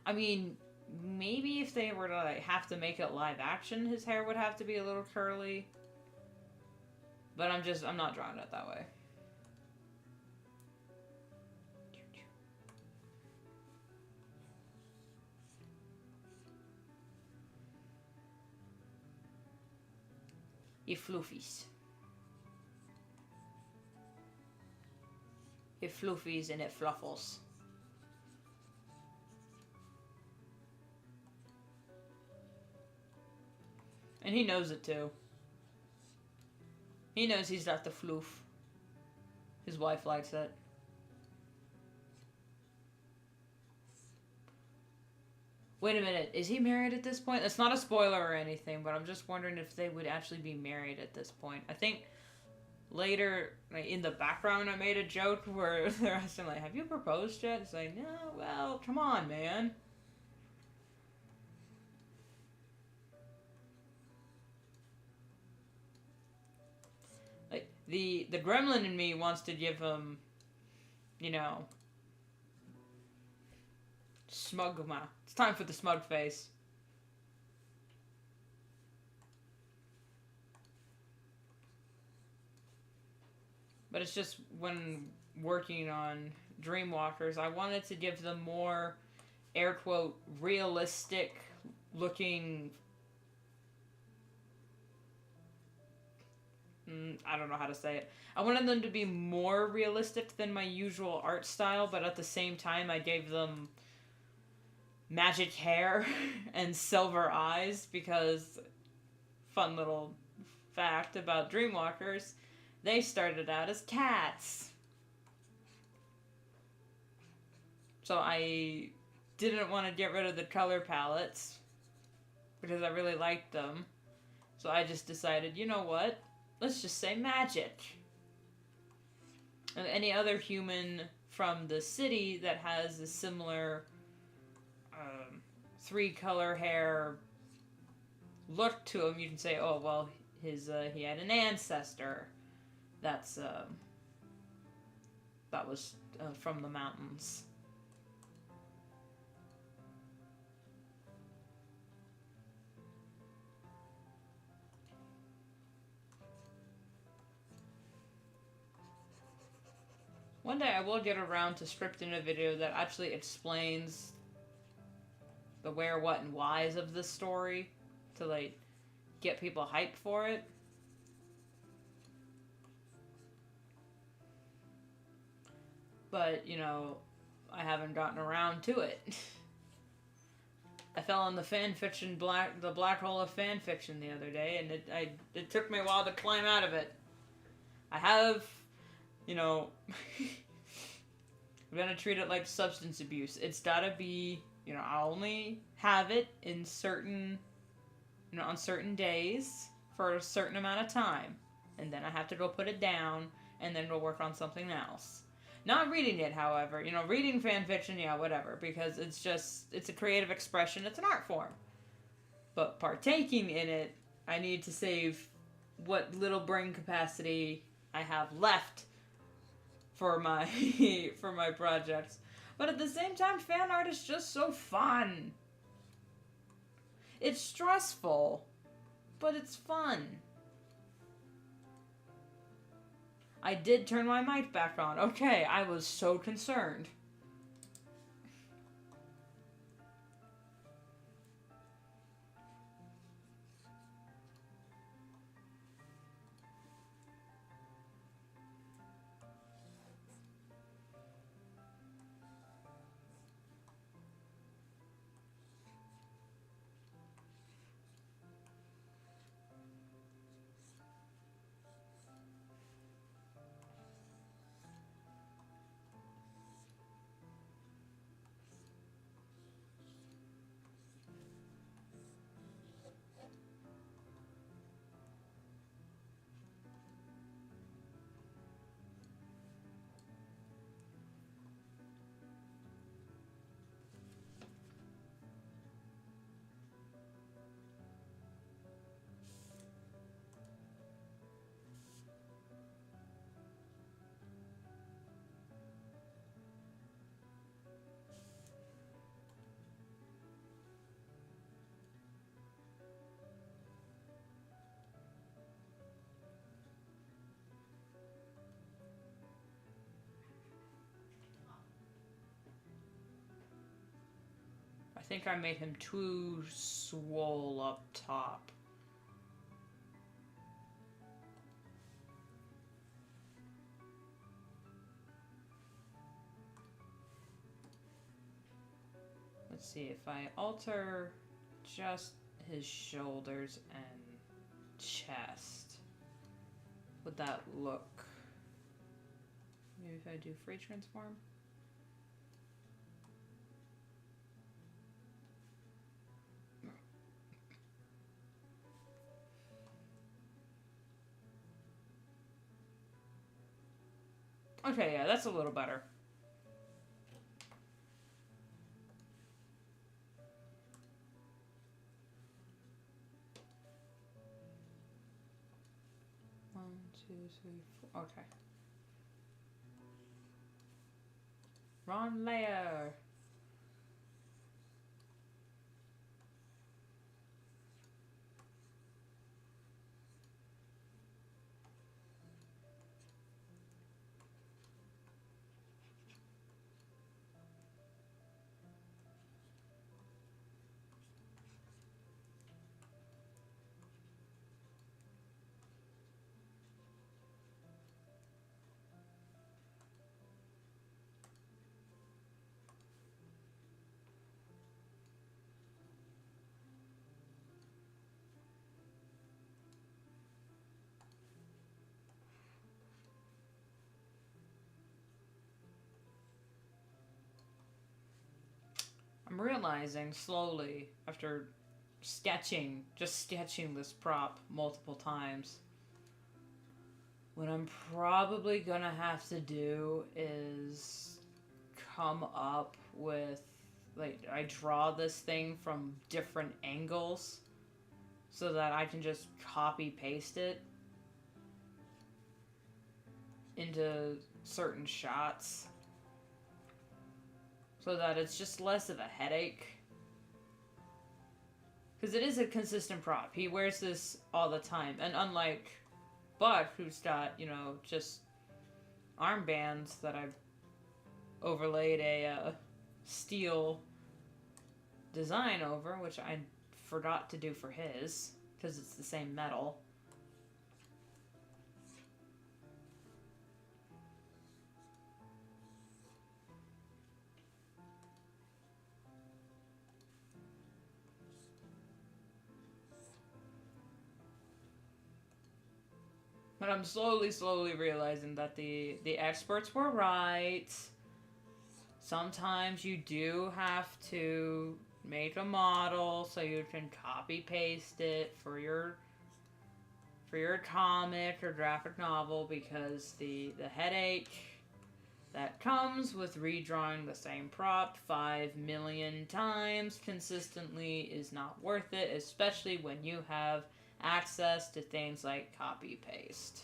I mean, maybe if they were to like, have to make it live action, his hair would have to be a little curly. But I'm not drawing it that way. It floofies. It floofies and it fluffles. And he knows it too. He knows he's got the floof. His wife likes it. Wait a minute, is he married at this point? That's not a spoiler or anything, but I'm just wondering if they would actually be married at this point. I think later, like, in the background, I made a joke where they're asking, like, have you proposed yet? It's like, no, well, come on, man. Like, the gremlin in me wants to give him, you know, smugma. It's time for the smug face. But it's just when working on Dreamwalkers, I wanted to give them more, air quote, realistic looking I don't know how to say it. I wanted them to be more realistic than my usual art style, but at the same time, I gave them magic hair and silver eyes because, fun little fact about Dreamwalkers, they started out as cats. So I didn't want to get rid of the color palettes because I really liked them. So I just decided, you know what? Let's just say magic. And any other human from the city that has a similar 3-color hair look to him, you can say, oh, well, he had an ancestor that was from the mountains. One day I will get around to scripting a video that actually explains the where, what, and whys of this story to, like, get people hyped for it. But, you know, I haven't gotten around to it. I fell in the the black hole of fan fiction the other day, and it took me a while to climb out of it. I have, you know, I'm gonna treat it like substance abuse. It's gotta be, you know, I only have it in certain, you know, on certain days for a certain amount of time. And then I have to go put it down and then go work on something else. Not reading it, however. You know, reading fan fiction, yeah, whatever. Because it's a creative expression. It's an art form. But partaking in it, I need to save what little brain capacity I have left for my for my projects. But at the same time, fan art is just so fun. It's stressful, but it's fun. I did turn my mic back on. Okay, I was so concerned. I think I made him too swole up top. Let's see, if I alter just his shoulders and chest, would that look? Maybe if I do free transform? Okay, yeah, that's a little better. One, two, three, four. Okay. Wrong layer. I'm realizing slowly, after just sketching this prop multiple times, what I'm probably gonna have to do is come up with, like, I draw this thing from different angles so that I can just copy paste it into certain shots so that it's just less of a headache. Because it is a consistent prop. He wears this all the time. And unlike Buck, who's got, you know, just armbands that I've overlaid a steel design over, which I forgot to do for his, because it's the same metal. But I'm slowly realizing that the experts were right. Sometimes you do have to make a model so you can copy paste it for your comic or graphic novel, because the headache that comes with redrawing the same prop 5 million times consistently is not worth it, especially when you have access to things like copy paste.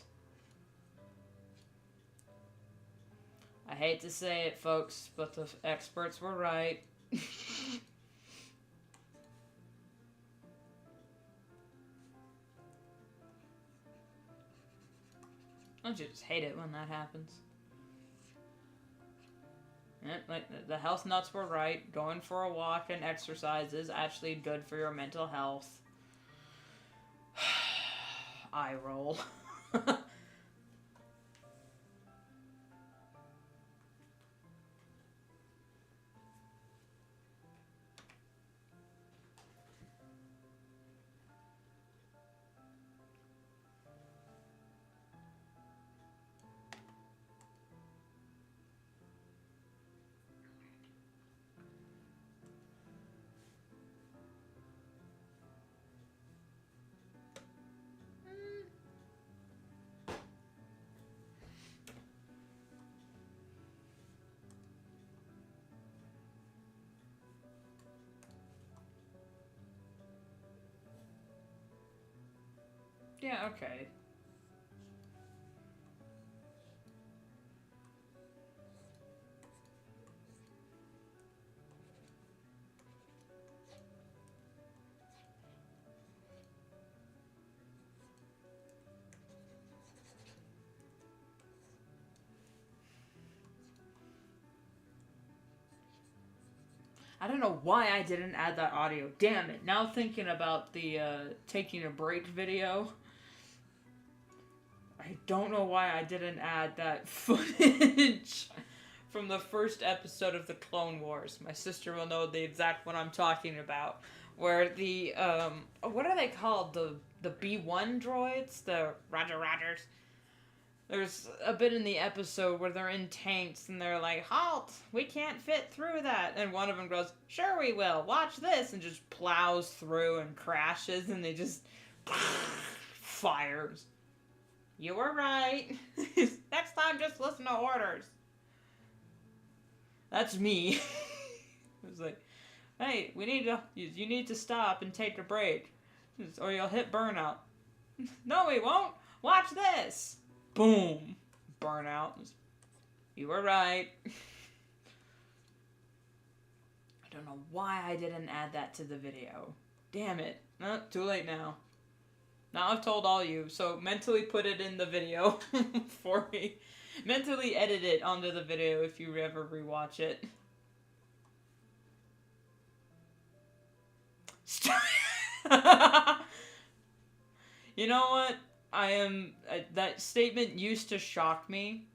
I hate to say it, folks, but the experts were right. Don't you just hate it when that happens? Yeah, like, the health nuts were right. Going for a walk and exercise is actually good for your mental health. Eye roll. Yeah, okay. I don't know why I didn't add that audio. Damn it. Now thinking about the taking a break video, I don't know why I didn't add that footage from the first episode of the Clone Wars. My sister will know the exact one I'm talking about. Where the, what are they called? The B1 droids? The Rogers. There's a bit in the episode where they're in tanks and they're like, halt, we can't fit through that. And one of them goes, sure we will, watch this, and just plows through and crashes, and they just fires. You were right. Next time, just listen to orders. That's me. It was like, hey, you need to stop and take a break, or you'll hit burnout. No, we won't. Watch this. Boom. Burnout. You were right. I don't know why I didn't add that to the video. Damn it. No, too late now. Now I've told all you, so mentally put it in the video for me. Mentally edit it onto the video if you ever rewatch it. You know what? That statement used to shock me,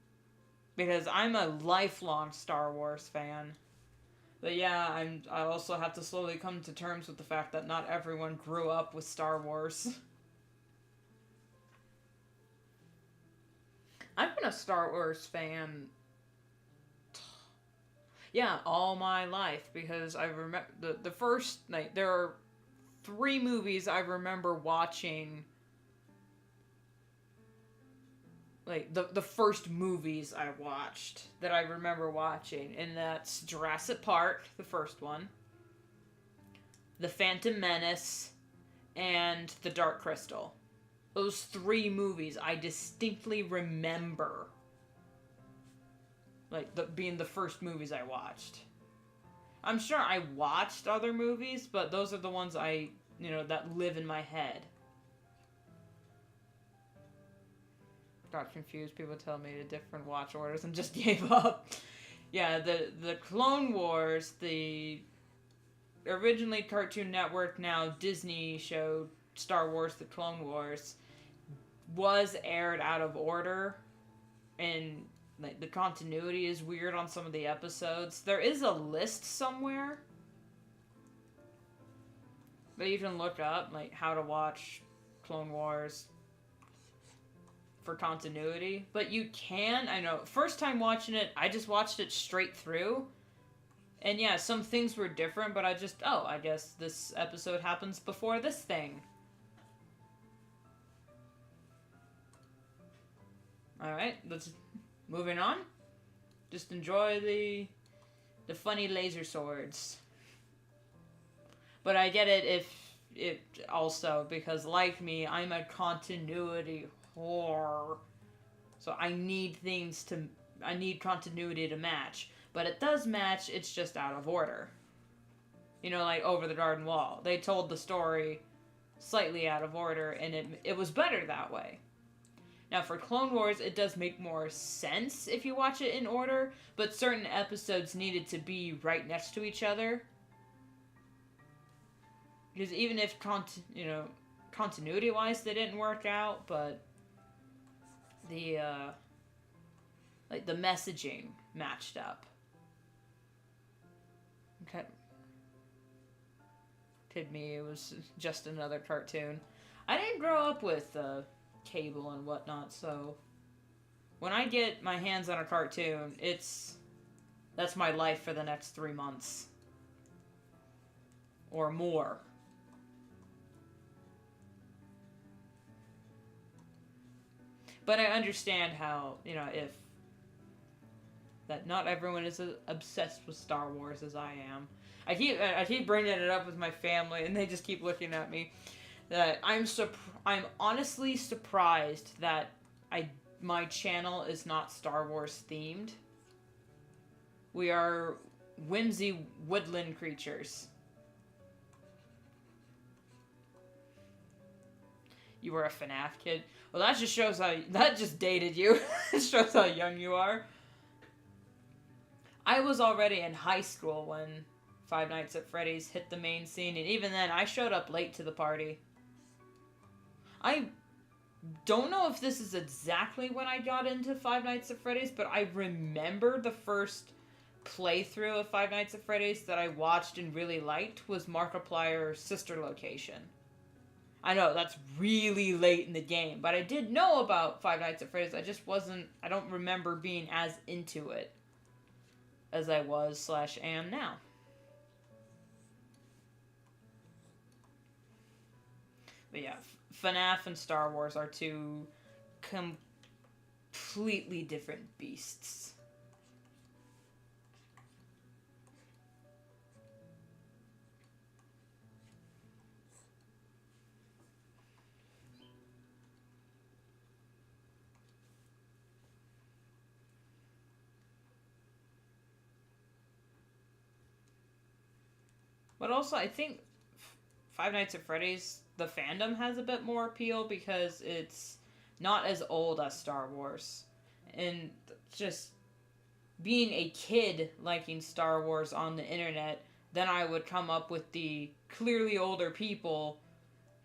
because I'm a lifelong Star Wars fan. But yeah, I also have to slowly come to terms with the fact that not everyone grew up with Star Wars. I've been a Star Wars fan. Yeah, all my life, because I remember the first, like, there are 3 movies I remember watching, like, the first movies I watched that I remember watching, and that's Jurassic Park, the first one, The Phantom Menace, and The Dark Crystal. Those 3 movies I distinctly remember, like, being the first movies I watched. I'm sure I watched other movies, but those are the ones that live in my head. Got confused. People tell me the different watch orders and just gave up. Yeah, the Clone Wars, the originally Cartoon Network, now Disney show Star Wars: The Clone Wars, was aired out of order, and like the continuity is weird on some of the episodes. There is a list somewhere that you can look up, like how to watch Clone Wars for continuity. But you can, I know, first time watching it, I just watched it straight through. And yeah, some things were different, but I guess this episode happens before this thing. Alright, let's moving on. Just enjoy the funny laser swords. But I get it if it also, because like me, I'm a continuity whore. So I need continuity to match. But it does match, it's just out of order. You know, like Over the Garden Wall. They told the story slightly out of order, and it was better that way. Now, for Clone Wars, it does make more sense if you watch it in order, but certain episodes needed to be right next to each other. Because even if, continuity-wise, they didn't work out, but the messaging matched up. Okay. Kid me, it was just another cartoon. I didn't grow up with, cable and whatnot, so when I get my hands on a cartoon, that's my life for the next 3 months or more. But I understand how, if that not everyone is as obsessed with Star Wars as I am. I keep bringing it up with my family, and they just keep looking at me. That I'm honestly surprised that my channel is not Star Wars themed. We are whimsy woodland creatures. You were a FNAF kid. Well, that just dated you. It shows how young you are. I was already in high school when Five Nights at Freddy's hit the main scene, and even then, I showed up late to the party. I don't know if this is exactly when I got into Five Nights at Freddy's, but I remember the first playthrough of Five Nights at Freddy's that I watched and really liked was Markiplier's Sister Location. I know, that's really late in the game, but I did know about Five Nights at Freddy's. I don't remember being as into it as I was/am now. But yeah, FNAF and Star Wars are 2 completely different beasts. But also, I think Five Nights at Freddy's, the fandom has a bit more appeal because it's not as old as Star Wars. And just being a kid liking Star Wars on the internet, then I would come up with the clearly older people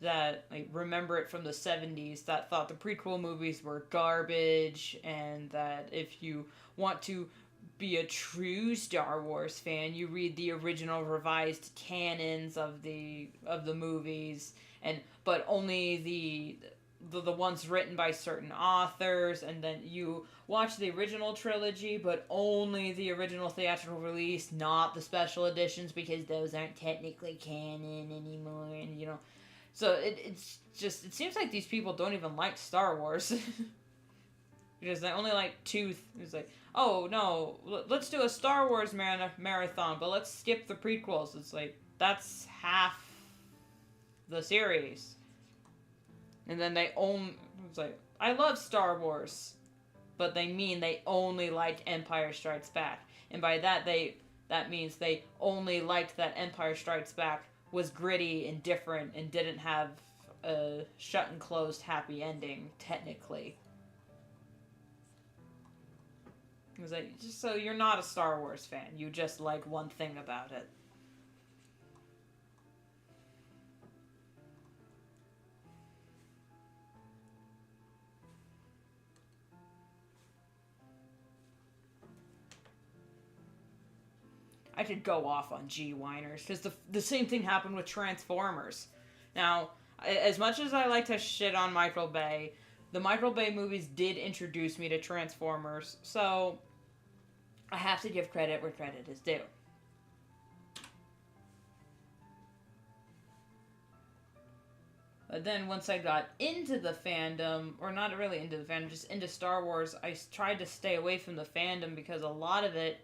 that remember it from the 70s that thought the prequel movies were garbage, and that if you want to be a true Star Wars fan, you read the original revised canons of the movies, but only the ones written by certain authors, and then you watch the original trilogy, but only the original theatrical release, not the special editions, because those aren't technically canon anymore, and you know. So it's just, it seems like these people don't even like Star Wars. Because they only like two. It's like, oh no, let's do a Star Wars marathon, but let's skip the prequels. It's like, that's half the series. And then they it's like, I love Star Wars, but they mean they only like Empire Strikes Back. And by that, that means they only liked that Empire Strikes Back was gritty and different and didn't have a shut and closed happy ending, technically. It was like, just so you're not a Star Wars fan, you just like one thing about it. I could go off on G-Whiners, because the same thing happened with Transformers. Now, as much as I like to shit on Michael Bay, the Michael Bay movies did introduce me to Transformers, so I have to give credit where credit is due. But then once I got into the fandom, or not really into the fandom, just into Star Wars, I tried to stay away from the fandom because a lot of it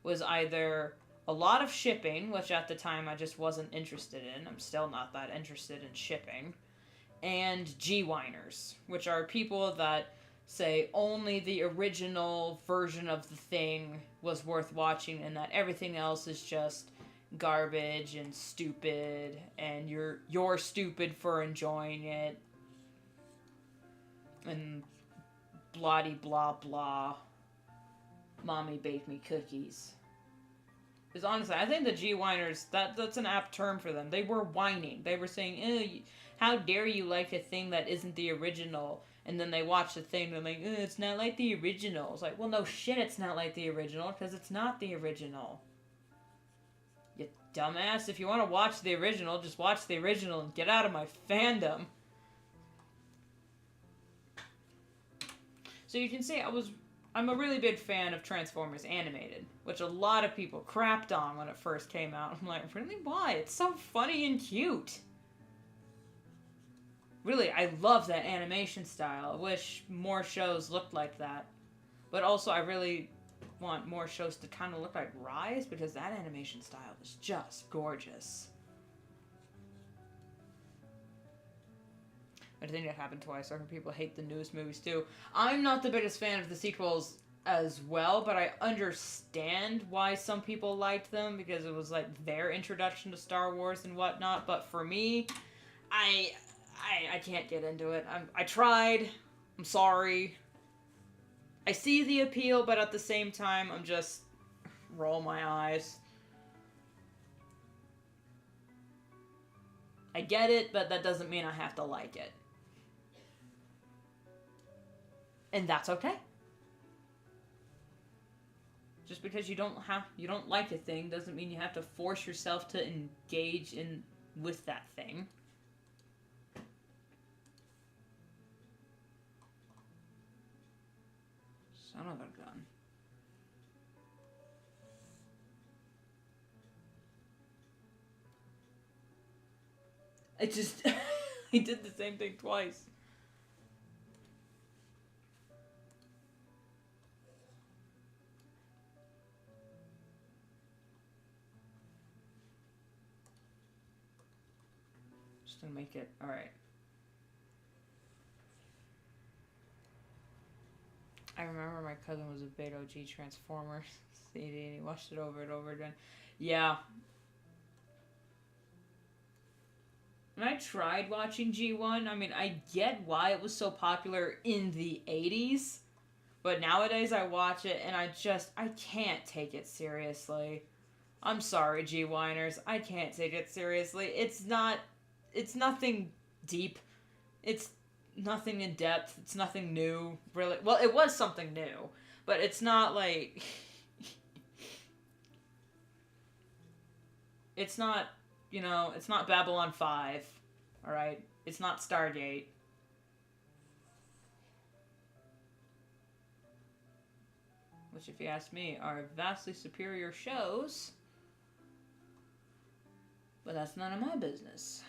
was either a lot of shipping, which at the time I just wasn't interested in. I'm still not that interested in shipping. And G-Whiners, which are people that say only the original version of the thing was worth watching and that everything else is just garbage and stupid and you're stupid for enjoying it and blah blah. Mommy baked me cookies. Because honestly, I think the G-Whiners, that's an apt term for them. They were whining. They were saying, how dare you like a thing that isn't the original? And then they watch the thing, and they're like, it's not like the original. It's like, well, no shit, it's not like the original, because it's not the original. You dumbass. If you want to watch the original, just watch the original and get out of my fandom. So you can see I'm a really big fan of Transformers Animated, which a lot of people crapped on when it first came out. I'm like, really? Why? It's so funny and cute. Really, I love that animation style. I wish more shows looked like that. But also, I really want more shows to kind of look like Rise, because that animation style is just gorgeous. I think that happened twice. I heard people hate the newest movies too. I'm not the biggest fan of the sequels as well, but I understand why some people liked them, because it was like their introduction to Star Wars and whatnot. But for me, I can't get into it. I tried. I'm sorry. I see the appeal, but at the same time, I'm just roll my eyes. I get it, but that doesn't mean I have to like it. And that's okay. Just because you don't like a thing doesn't mean you have to force yourself to engage with that thing. Son of a gun. He did the same thing twice. Just gonna make it, alright. I remember my cousin was a big OG Transformers CD and he watched it over and over again. Yeah. And I tried watching G1. I mean, I get why it was so popular in the 80s. But nowadays I watch it and I can't take it seriously. I'm sorry, G-Whiners. I can't take it seriously. It's nothing deep. It's nothing in depth. It's nothing new, really. Well, it was something new, but it's not like... it's not, it's not Babylon 5, alright? It's not Stargate. which, if you ask me, are vastly superior shows. But that's none of my business.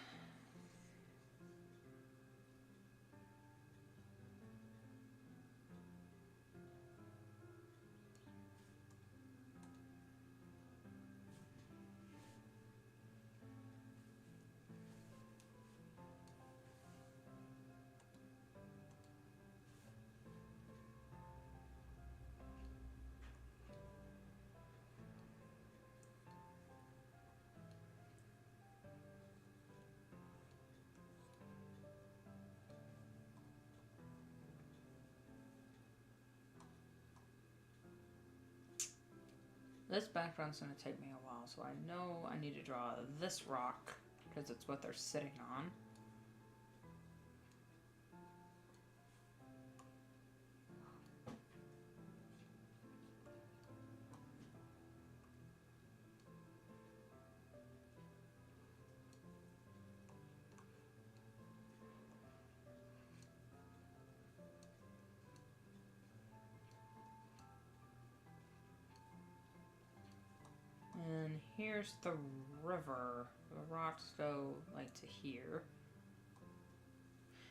This background's going to take me a while, so I know I need to draw this rock, because it's what they're sitting on. And here's the river. The rocks go, like, to here.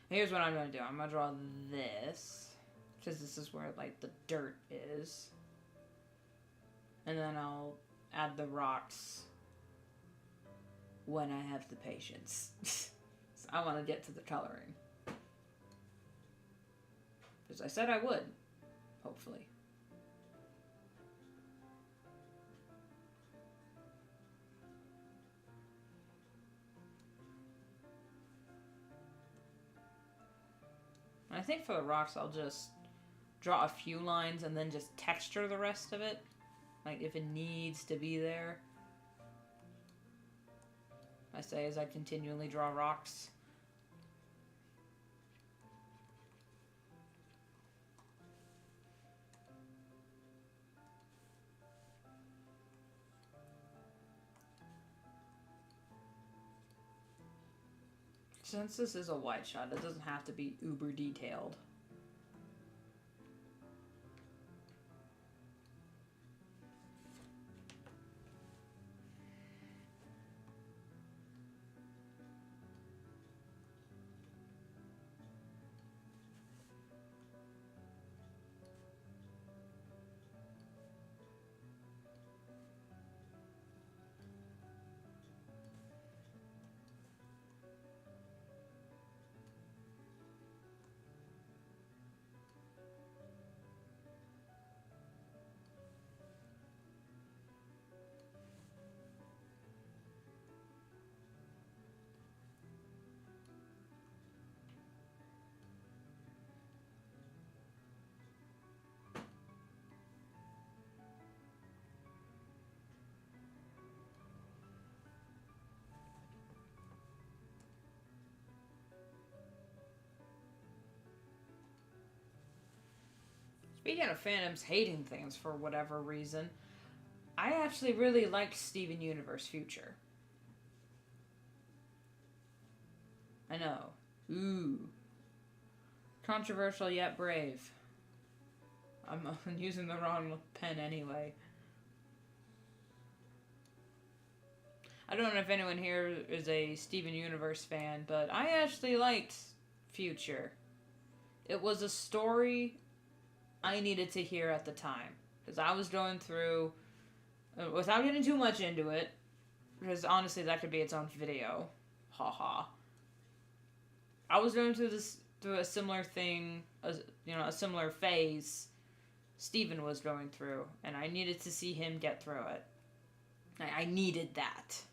Here's what I'm going to do. I'm going to draw this, because this is where, like, the dirt is. And then I'll add the rocks when I have the patience. So I want to get to the coloring. Because I said I would, hopefully. I think for the rocks, I'll just draw a few lines and then just texture the rest of it. Like, if it needs to be there. I say as I continually draw rocks. Since this is a wide shot, it doesn't have to be uber detailed. Speaking of fandoms hating things for whatever reason, I actually really liked Steven Universe Future. I know. Ooh. Controversial yet brave. I'm using the wrong pen anyway. I don't know if anyone here is a Steven Universe fan, but I actually liked Future. It was a story I needed to hear at the time. Because I was going through, without getting too much into it, because honestly that could be its own video. Haha. I was going through a similar thing, a similar phase Steven was going through, and I needed to see him get through it. I needed that.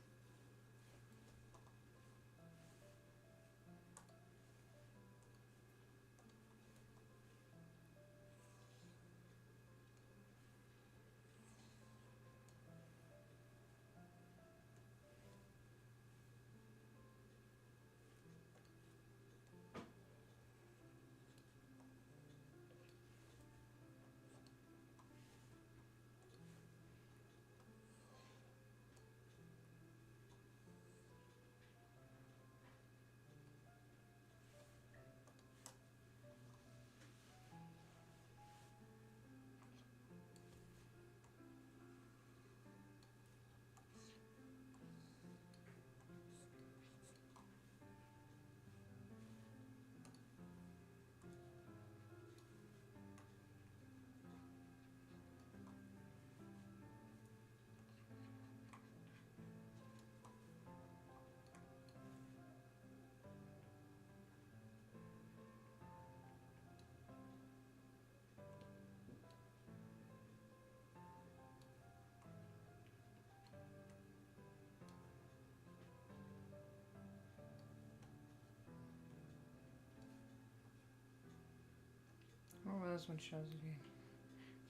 those when shows are being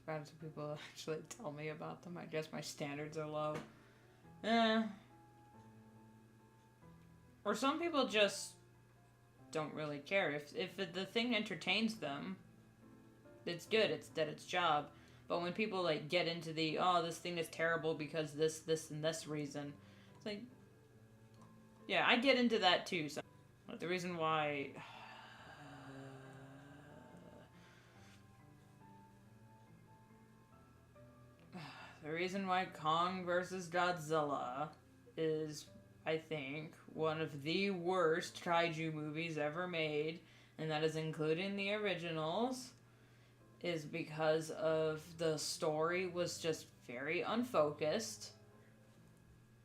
bad to people actually tell me about them. I guess my standards are low. Or some people just don't really care. If the thing entertains them, it's good. It's did its job. But when people like get into the this thing is terrible because this and this reason, it's like, yeah, I get into that too. So but the reason why. The reason why Kong vs. Godzilla is, I think, one of the worst kaiju movies ever made, and that is including the originals, is because of the story was just very unfocused,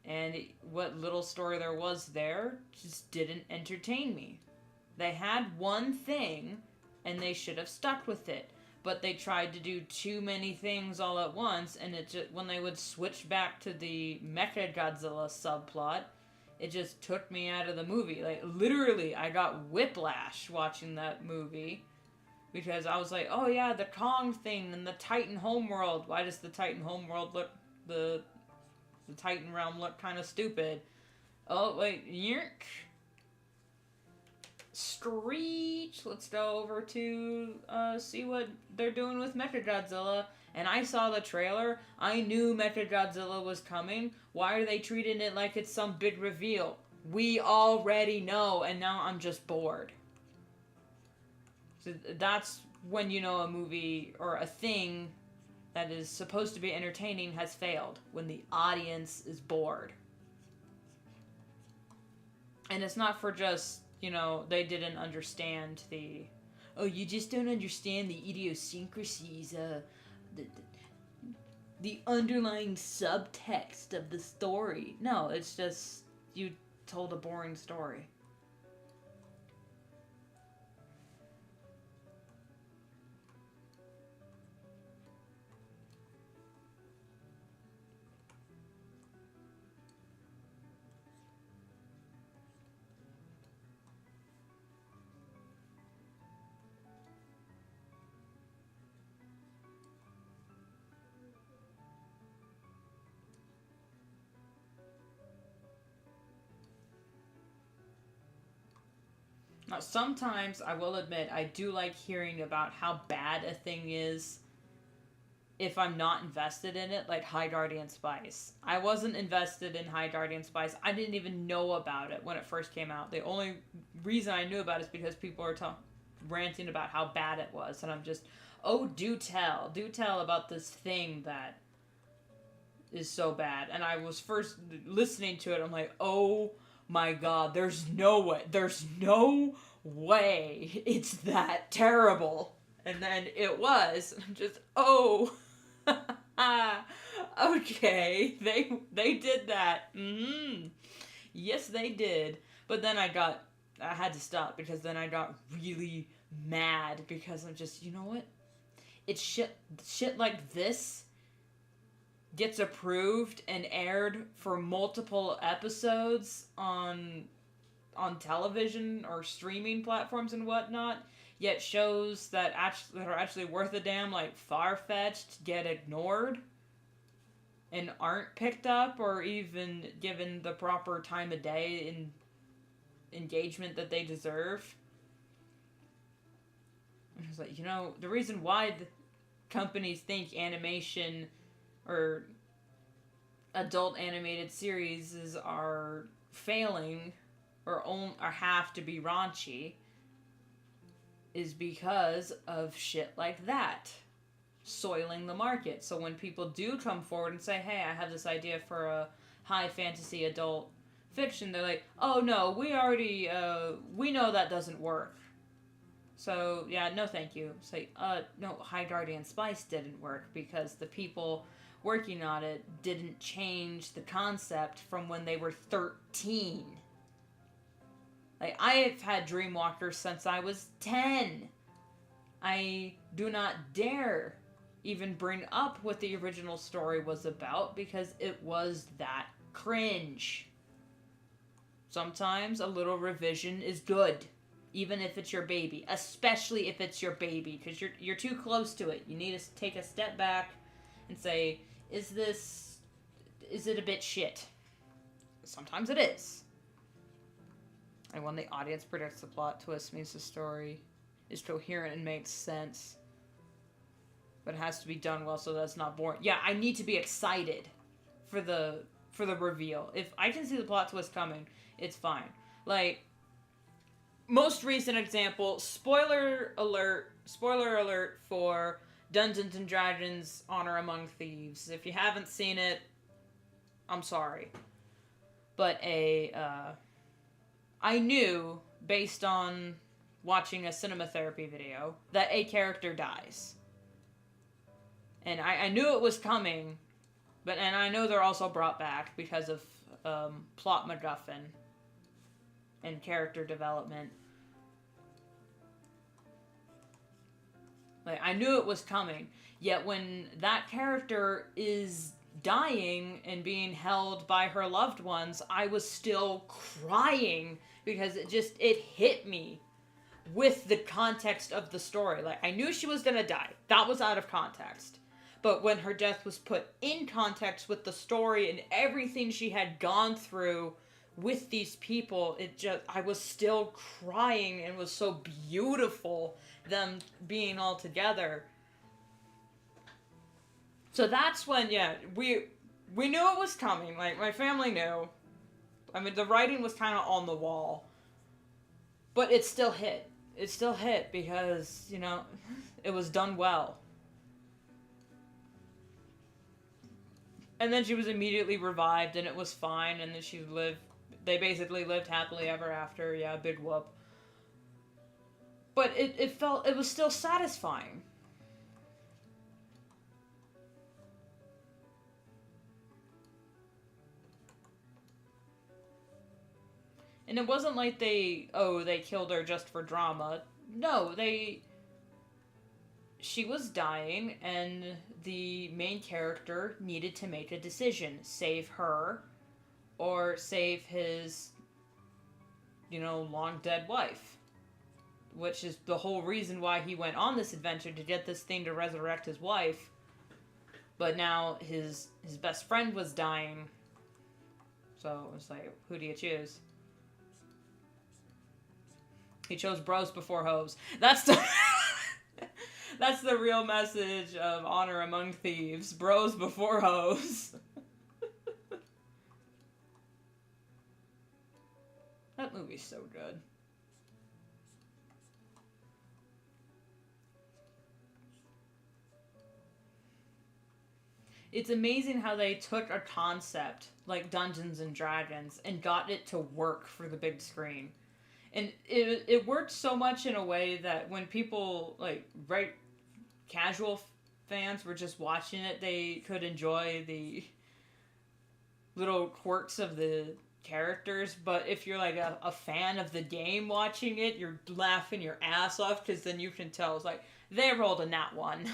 and what little story there was there just didn't entertain me. They had one thing, and they should have stuck with it. But they tried to do too many things all at once, and it just, when they would switch back to the Mechagodzilla subplot, it just took me out of the movie. Like, literally, I got whiplash watching that movie, because I was like, oh yeah, the Kong thing and the Titan homeworld. Why does the Titan homeworld look, the Titan realm look kind of stupid? Oh, wait, yerk. Screech! Let's go over to see what they're doing with Mechagodzilla. And I saw the trailer. I knew Mechagodzilla was coming. Why are they treating it like it's some big reveal? We already know, and now I'm just bored. So that's when you know a movie or a thing that is supposed to be entertaining has failed. When the audience is bored. And it's not for just, you know, they didn't understand you just don't understand the idiosyncrasies, the underlying subtext of the story. No, it's just, you told a boring story. Now, sometimes, I will admit, I do like hearing about how bad a thing is if I'm not invested in it, like High Guardian Spice. I wasn't invested in High Guardian Spice. I didn't even know about it when it first came out. The only reason I knew about it is because people were ranting about how bad it was. And I'm just, oh, do tell about this thing that is so bad. And I was first listening to it, I'm like, oh my god, there's no way it's that terrible. And then it was. I'm just, oh, okay, they did that. Yes, they did. But then I had to stop, because then I got really mad, because I'm just, you know what? It's shit like this gets approved and aired for multiple episodes on television or streaming platforms and whatnot, yet shows that are actually worth a damn, like Far-Fetched, get ignored and aren't picked up or even given the proper time of day and engagement that they deserve. I was like, you know, the reason why the companies think animation or adult animated series are failing or have to be raunchy is because of shit like that soiling the market. So when people do come forward and say, hey, I have this idea for a high fantasy adult fiction, they're like, oh no, we already we know that doesn't work. So yeah, no thank you. It's like, no, High Guardian Spice didn't work because the people working on it didn't change the concept from when they were 13. Like, I've had Dreamwalkers since I was 10. I do not dare even bring up what the original story was about because it was that cringe. Sometimes a little revision is good. even if it's your baby, especially if it's your baby, because you're too close to it. You need to take a step back and say, is it a bit shit? Sometimes it is. And when the audience predicts the plot twist means the story is coherent and makes sense, but it has to be done well so that's not boring. Yeah, I need to be excited for the reveal. If I can see the plot twist coming, it's fine. Like, most recent example, spoiler alert for Dungeons and Dragons Honor Among Thieves. If you haven't seen it, I'm sorry. But I knew, based on watching a cinema therapy video, that a character dies. And I knew it was coming, and I know they're also brought back because of plot MacGuffin and character development. Like, I knew it was coming, yet when that character is dying and being held by her loved ones, I was still crying because it hit me with the context of the story. Like, I knew she was gonna die. That was out of context. But when her death was put in context with the story and everything she had gone through with these people, I was still crying, and it was so beautiful, them being all together. So that's when, yeah, we knew it was coming. Like, my family knew. I mean, the writing was kind of on the wall. But it still hit. It still hit because, you know, it was done well. And then she was immediately revived, and it was fine, and then they basically lived happily ever after. Yeah, big whoop. But it was still satisfying. And it wasn't like they killed her just for drama. No, she was dying, and the main character needed to make a decision. Save her, or save his, long dead wife. Which is the whole reason why he went on this adventure, to get this thing to resurrect his wife. But now his best friend was dying. So it was like, who do you choose? He chose bros before hoes. That's the that's the real message of Honor Among Thieves. Bros before hoes. That movie's so good. It's amazing how they took a concept like Dungeons and Dragons and got it to work for the big screen. And it worked so much in a way that when people, casual fans were just watching it, they could enjoy the little quirks of the characters. But if you're like a fan of the game watching it, you're laughing your ass off, because then you can tell it's like, they rolled a nat one.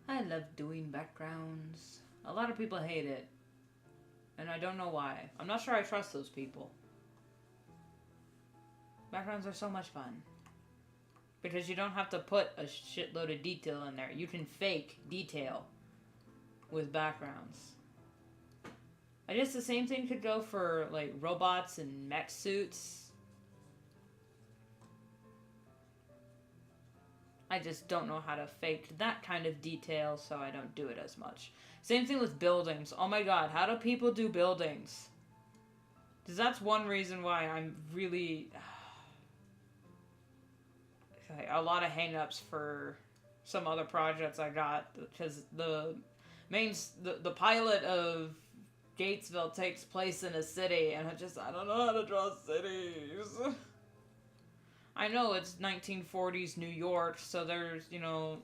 I love doing backgrounds. A lot of people hate it. And I don't know why. I'm not sure I trust those people. Backgrounds are so much fun. Because you don't have to put a shitload of detail in there. You can fake detail with backgrounds. I guess the same thing could go for, like, robots and mech suits. I just don't know how to fake that kind of detail, so I don't do it as much. Same thing with buildings. Oh my god, how do people do buildings? Because that's one reason why I'm really... a lot of hang-ups for some other projects I got. Because the pilot of Gatesville takes place in a city, and I don't know how to draw cities. I know it's 1940s New York, so there's, you know...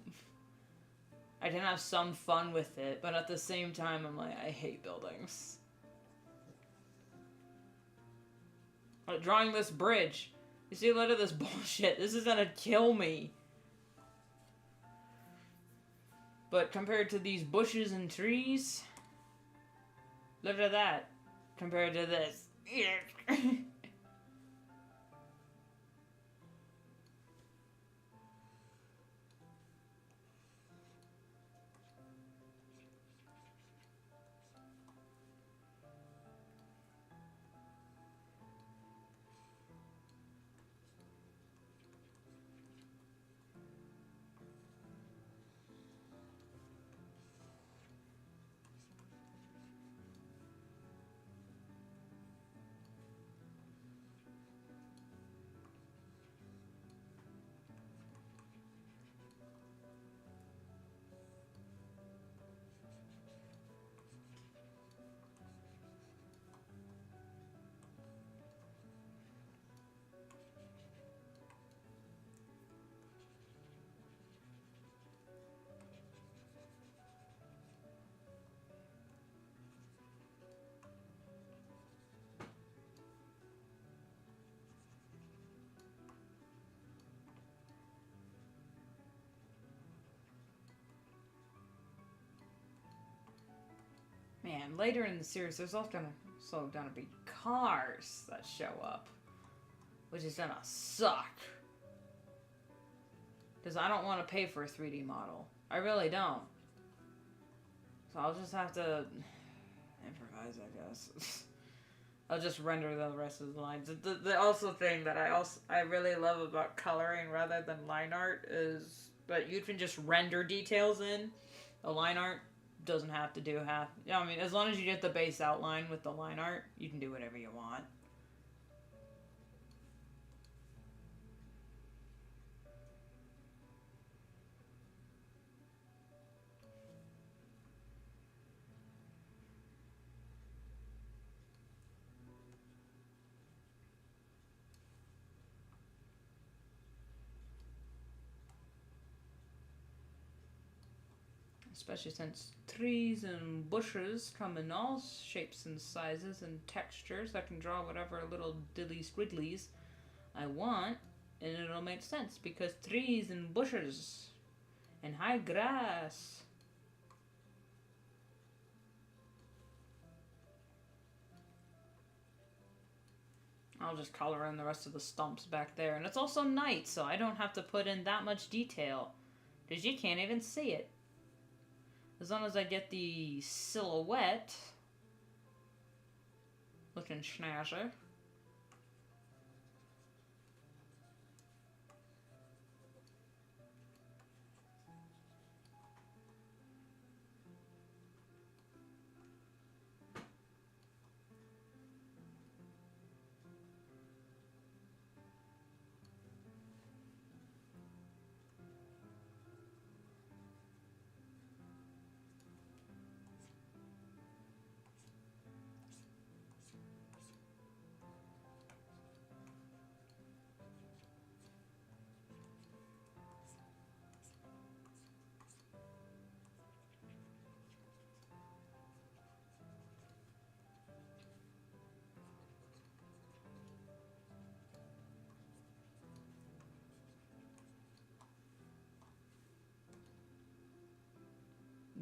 I can have some fun with it, but at the same time, I'm like, I hate buildings. Like, drawing this bridge. You see a lot of this bullshit. This is gonna kill me. But compared to these bushes and trees, look at that. Compared to this. Man, later in the series, there's also gonna be cars that show up, which is gonna suck. Because I don't want to pay for a 3D model. I really don't. So I'll just have to improvise, I guess. I'll just render the rest of the lines. The also thing that I really love about coloring rather than line art is that you can just render details in. The line art doesn't have to do half. Yeah, I mean, as long as you get the base outline with the line art, you can do whatever you want. Especially since trees and bushes come in all shapes and sizes and textures. I can draw whatever little dilly squigglies I want, and it'll make sense because trees and bushes and high grass. I'll just color in the rest of the stumps back there. And it's also night, so I don't have to put in that much detail because you can't even see it. As long as I get the silhouette looking snazzy.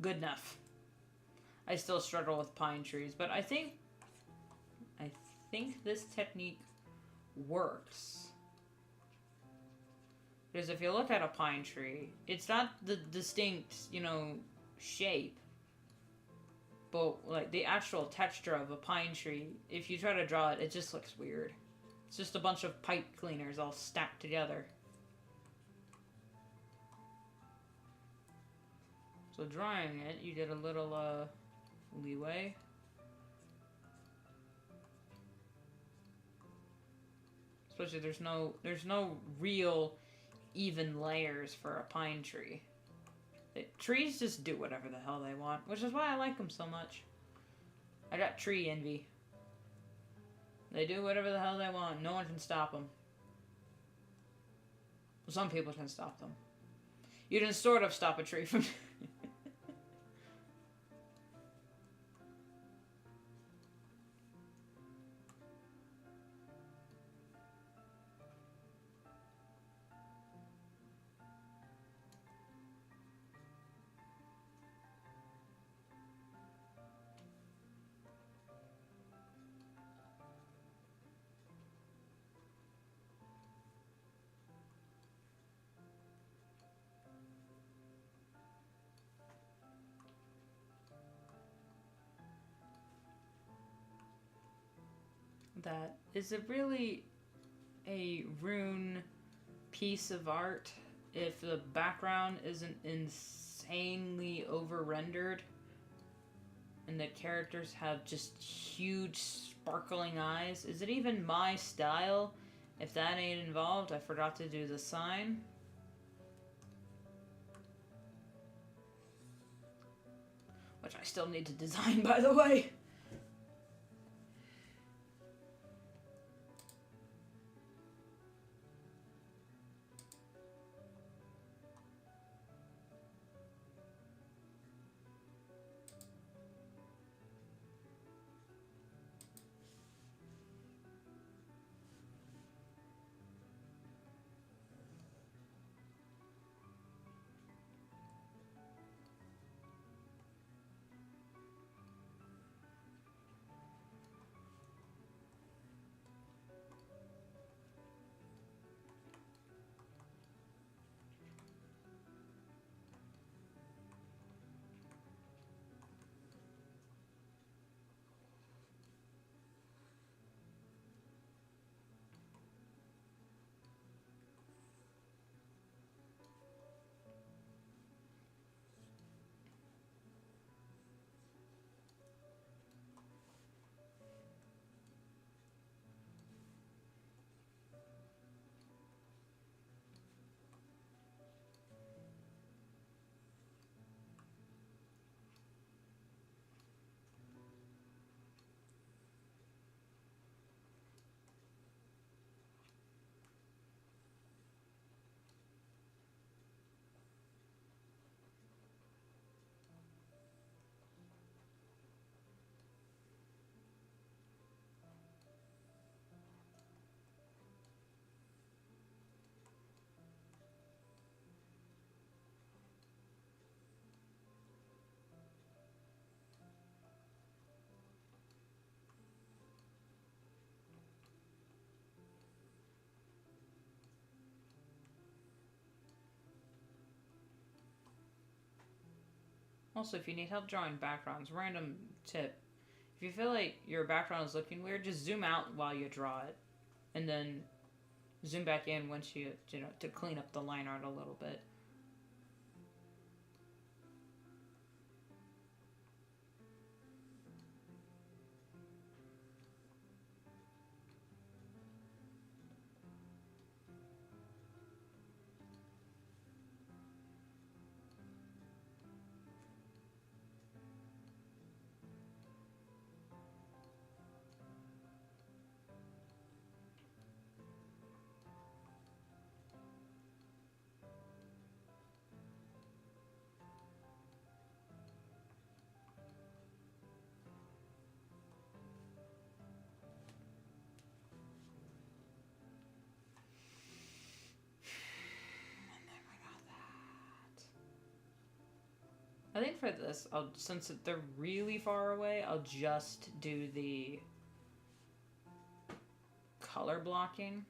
Good enough. I still struggle with pine trees, but I think think this technique works. Because if you look at a pine tree, it's not the distinct, you know, shape. But, like, the actual texture of a pine tree, if you try to draw it, it just looks weird. It's just a bunch of pipe cleaners all stacked together. So drawing it, you get a little, leeway. Especially there's no real even layers for a pine tree. Trees just do whatever the hell they want, which is why I like them so much. I got tree envy. They do whatever the hell they want. No one can stop them. Some people can stop them. You can sort of stop a tree from... That is it really a rune piece of art if the background isn't insanely over-rendered and the characters have just huge sparkling eyes? Is it even my style? If that ain't involved, I forgot to do the sign. Which I still need to design, by the way. Also, if you need help drawing backgrounds, random tip. If you feel like your background is looking weird, just zoom out while you draw it. And then zoom back in once you know, to clean up the line art a little bit. I think for this, since they're really far away, I'll just do the color blocking.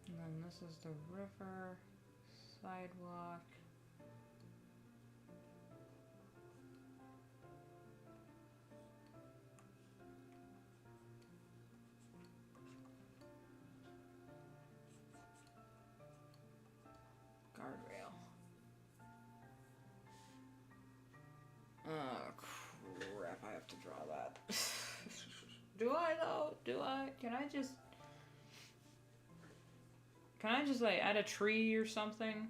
And then this is the river, sidewalk. Guardrail. Oh crap, I have to draw that. Do I though? Do I? Can I just like add a tree or something?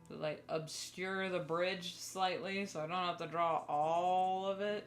Like obscure the bridge slightly so I don't have to draw all of it.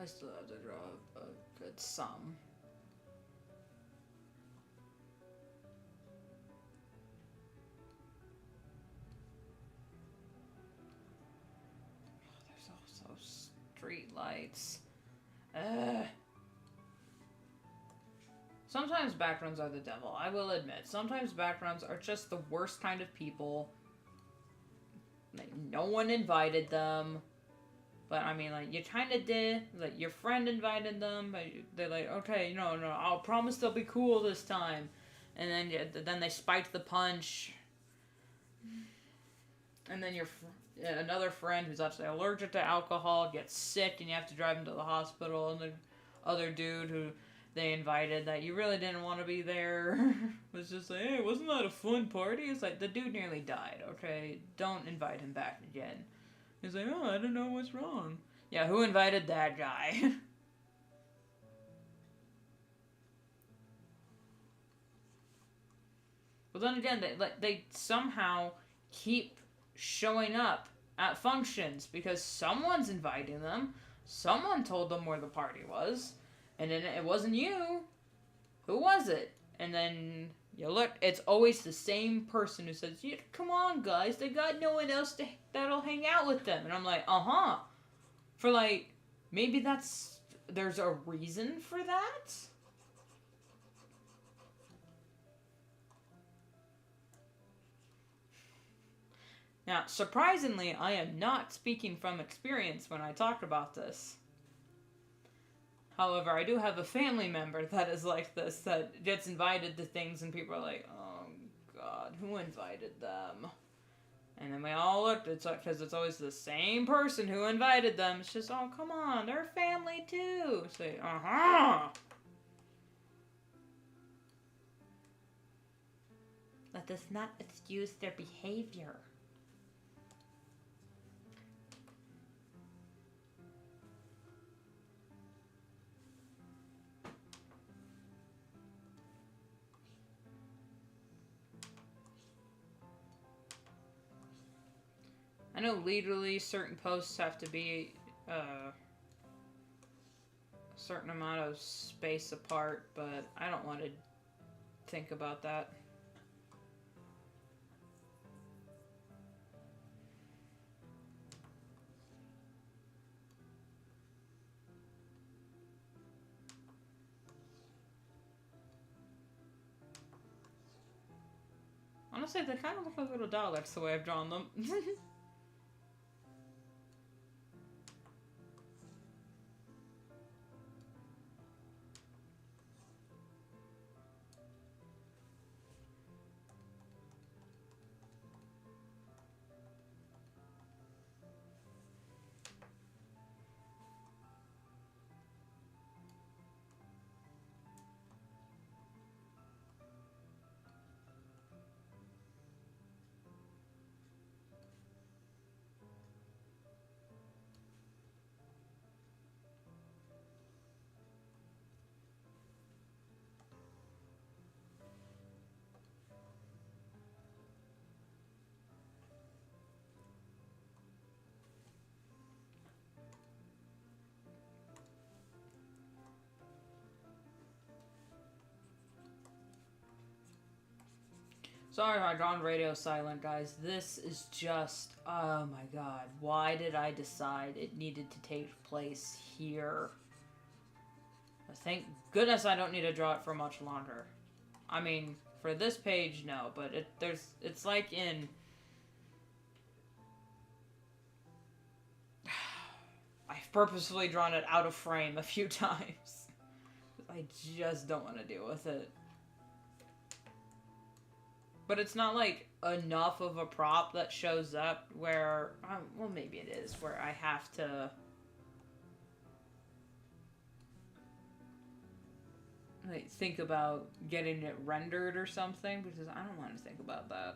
I still have to draw a good sum. Oh, there's also street lights. Sometimes backgrounds are the devil, I will admit. Sometimes backgrounds are just the worst kind of people. Like, no one invited them. But, I mean, like, you kind of did. Like, your friend invited them, but they're like, okay, no, I'll promise they'll be cool this time. And then they spiked the punch. And then another friend who's actually allergic to alcohol gets sick, and you have to drive him to the hospital. And the other dude who they invited that you really didn't want to be there was just like, hey, wasn't that a fun party? It's like, the dude nearly died, okay? Don't invite him back again. He's like, oh, I don't know what's wrong. Yeah, who invited that guy? But then again, they somehow keep showing up at functions because someone's inviting them. Someone told them where the party was. And then it wasn't you. Who was it? And then you look, it's always the same person who says, yeah, come on, guys, they got no one else that'll hang out with them. And I'm like, uh-huh. For like, maybe there's a reason for that? Now, surprisingly, I am not speaking from experience when I talk about this. However, I do have a family member that is like this, that gets invited to things and people are like, oh god, who invited them? And then we all looked, it's like, because it's always the same person who invited them. It's just, oh, come on, they're family too. Say, uh-huh. That does not excuse their behavior. I know legally certain posts have to be a certain amount of space apart, but I don't want to think about that. Honestly, they kind of look like little Daleks the way I've drawn them. Sorry if I gone radio silent, guys. This is just, oh my god. Why did I decide it needed to take place here? Thank goodness I don't need to draw it for much longer. I mean, for this page, no, but it's like in... I've purposefully drawn it out of frame a few times. I just don't want to deal with it. But it's not, like, enough of a prop that shows up where... well, maybe it is, where I have to... like, think about getting it rendered or something, because I don't want to think about that.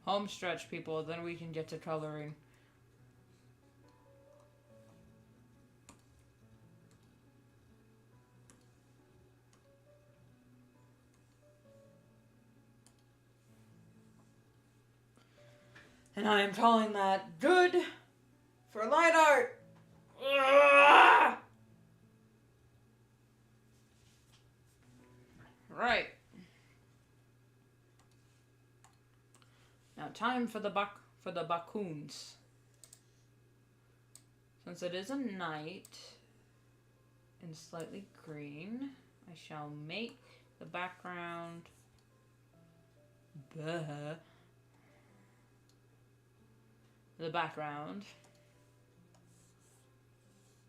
Home stretch, people, then we can get to coloring. And I am calling that good for light art. Ugh! Right. Now time for the bacoons. Since it is a night and slightly green, I shall make the background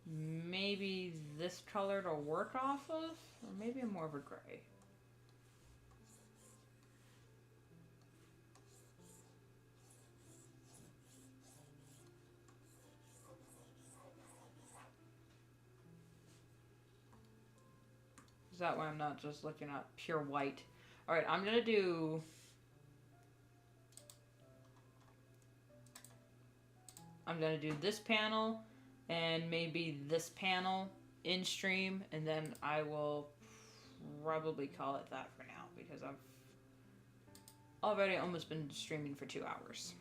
maybe this color to work off of, or maybe more of a gray. That way I'm not just looking at pure white. Alright, I'm gonna do... this panel and maybe this panel in stream, and then I will probably call it that for now, because I've already almost been streaming for 2 hours.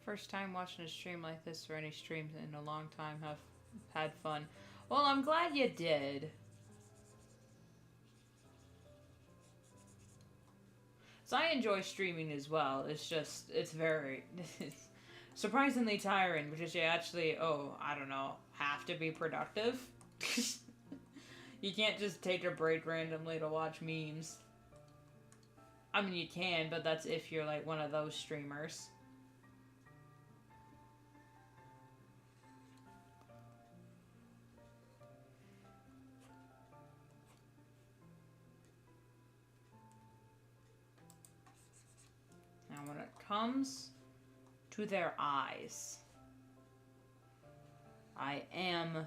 First time watching a stream like this, or any streams in a long time. Have had fun. Well, I'm glad you did. So I enjoy streaming as well. It's just, it's very, it's surprisingly tiring, because you actually, I don't know, have to be productive. You can't just take a break randomly to watch memes. I mean, you can, but that's if you're like one of those streamers. Now, when it comes to their eyes, I am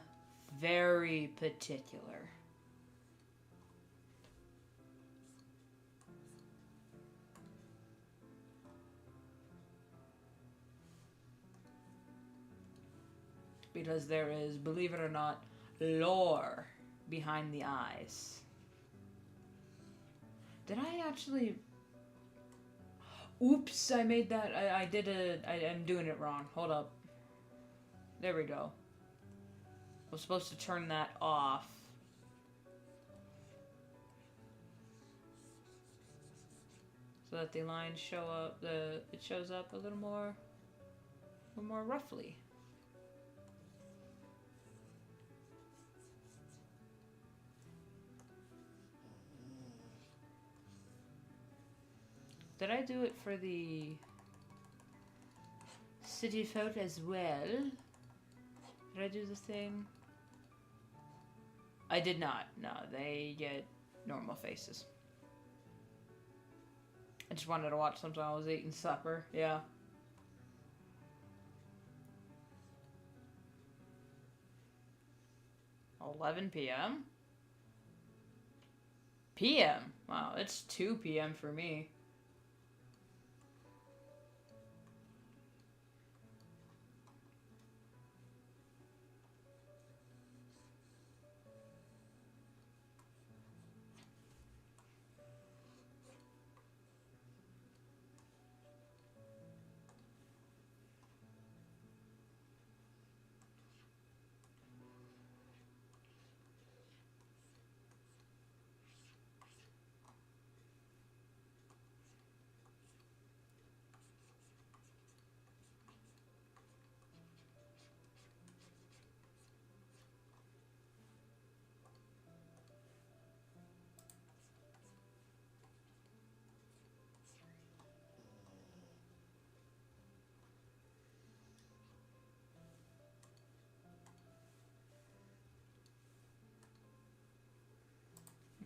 very particular. Because there is, believe it or not, lore behind the eyes. Did I actually... Oops, I made that. I'm doing it wrong. Hold up. There we go. I was supposed to turn that off. So that the lines show up, it shows up a little more roughly. Did I do it for the city folk as well? Did I do the thing? I did not. No, they get normal faces. I just wanted to watch something while I was eating supper. Yeah. $11 p.m.? p.m.? Wow, it's 2 p.m. for me.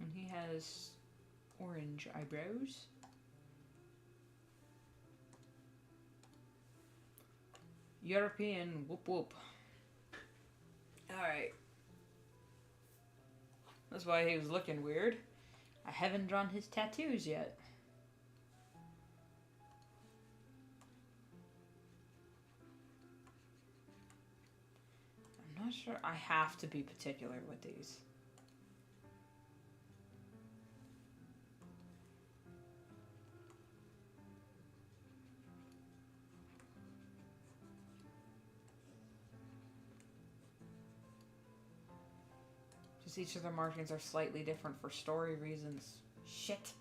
And he has orange eyebrows. European whoop whoop. Alright. That's why he was looking weird. I haven't drawn his tattoos yet. I'm not sure. I have to be particular with these. Just each of the markings are slightly different for story reasons. Shit.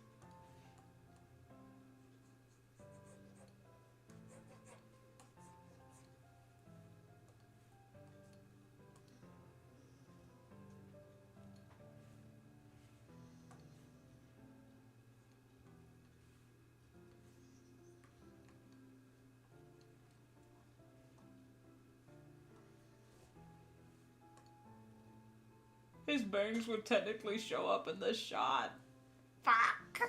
His bangs would technically show up in this shot. Fuck!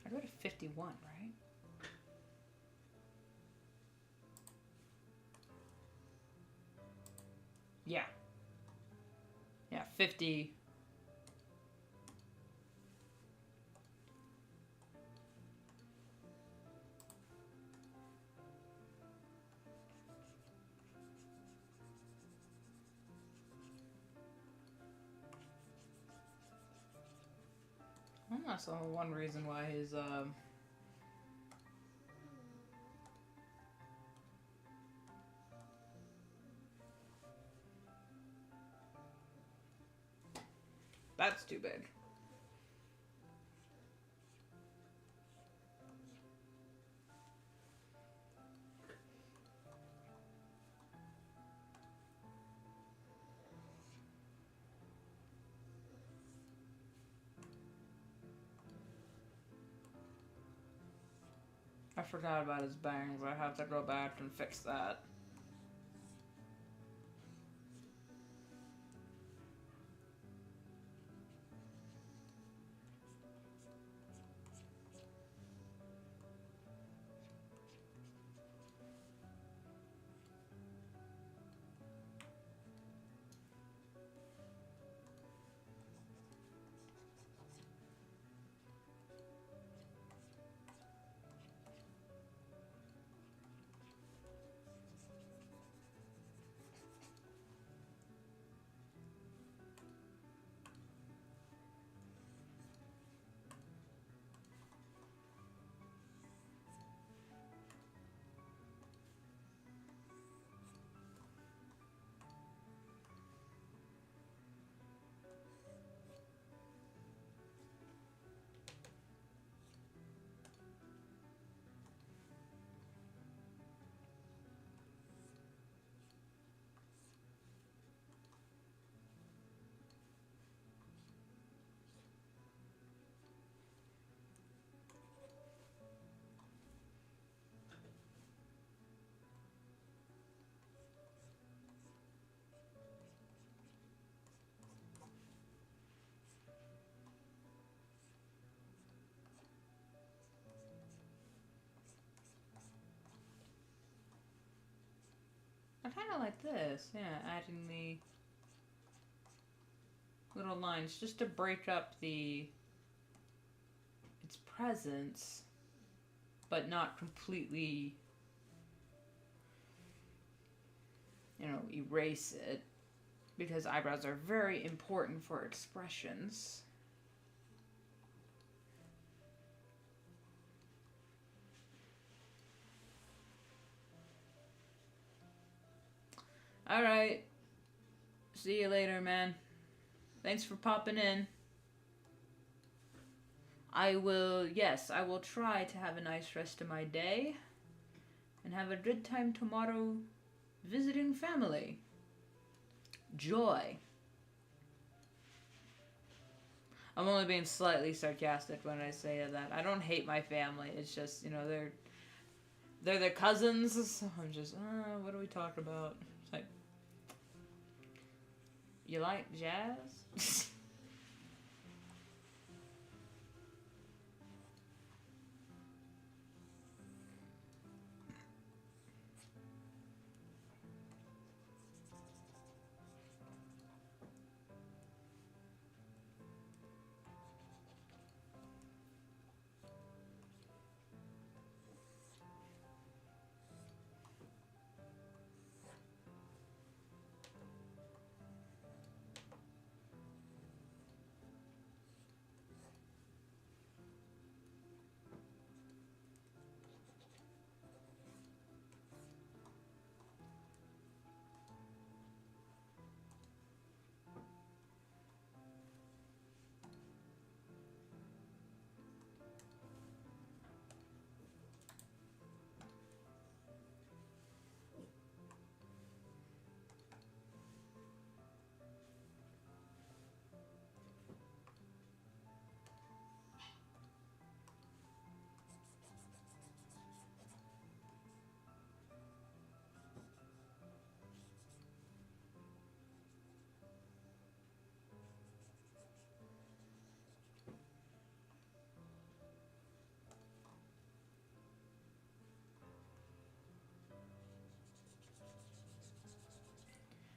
I go to 51, right? Yeah. Yeah, 50. Well, that's the one reason why his, that's too big. I forgot about his bangs. I have to go back and fix that. I kind of like this, yeah, adding the little lines just to break up its presence, but not completely, erase it, because eyebrows are very important for expressions. Alright. See you later, man. Thanks for popping in. I will try to have a nice rest of my day and have a good time tomorrow visiting family. Joy. I'm only being slightly sarcastic when I say that. I don't hate my family. It's just, they're their cousins. So I'm just, what do we talk about? It's like, you like jazz?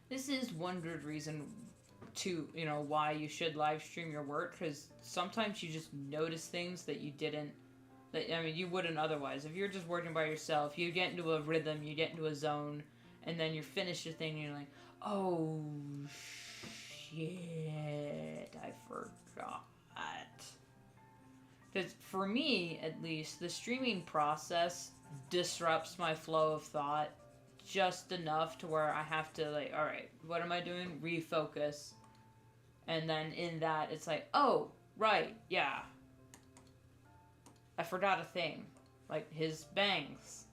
This is one good reason to, why you should live stream your work, because sometimes you just notice things that you wouldn't otherwise. If you're just working by yourself, you get into a rhythm, you get into a zone, and then you finish your thing and you're like, oh shit, I forgot. Because for me, at least, the streaming process disrupts my flow of thought just enough to where I have to, like, alright, what am I doing? Refocus. And then in that, it's like, oh, right, yeah. I forgot a thing. Like, his bangs.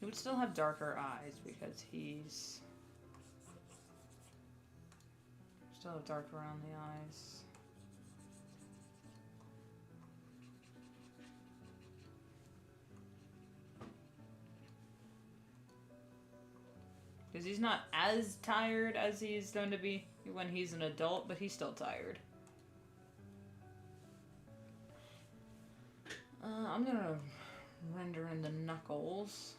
He would still have darker eyes because he's... Still have dark around the eyes. Because he's not as tired as he's going to be when he's an adult, but he's still tired. I'm gonna render in the knuckles.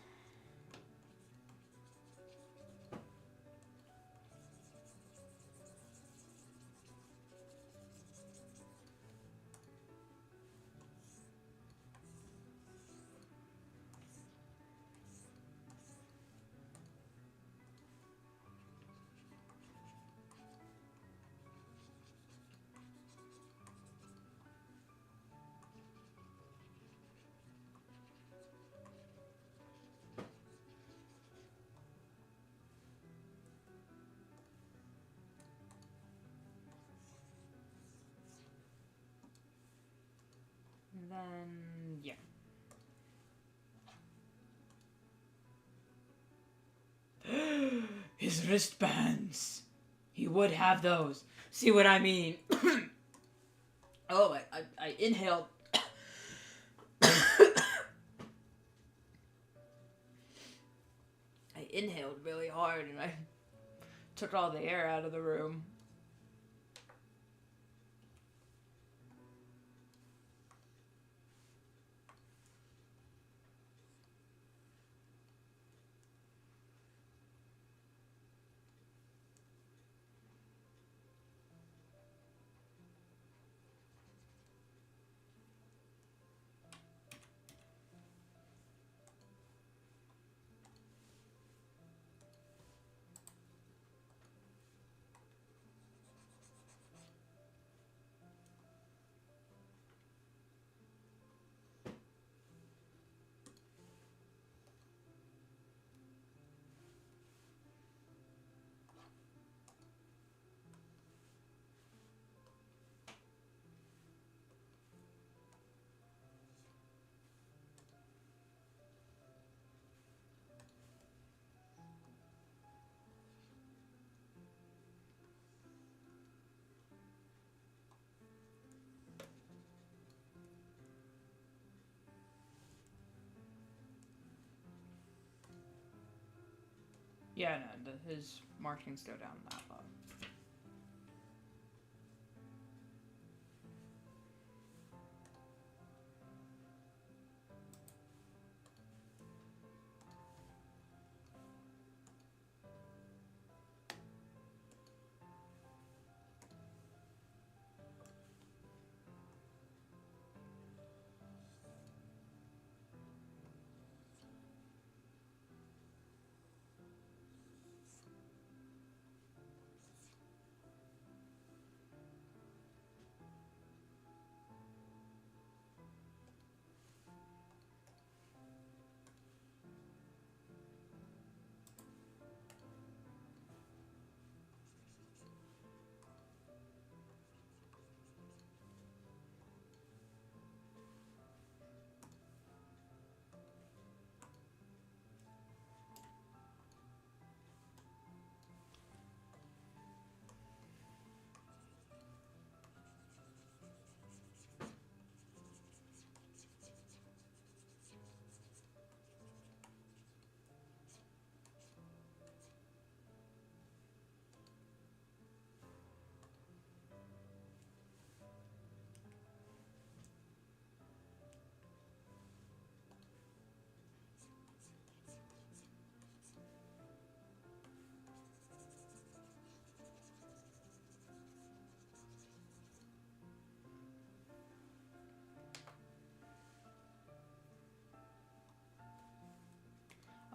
And then, yeah. His wristbands. He would have those. See what I mean? Oh, I inhaled. I inhaled really hard and I took all the air out of the room. Yeah, no, his markings go down that low.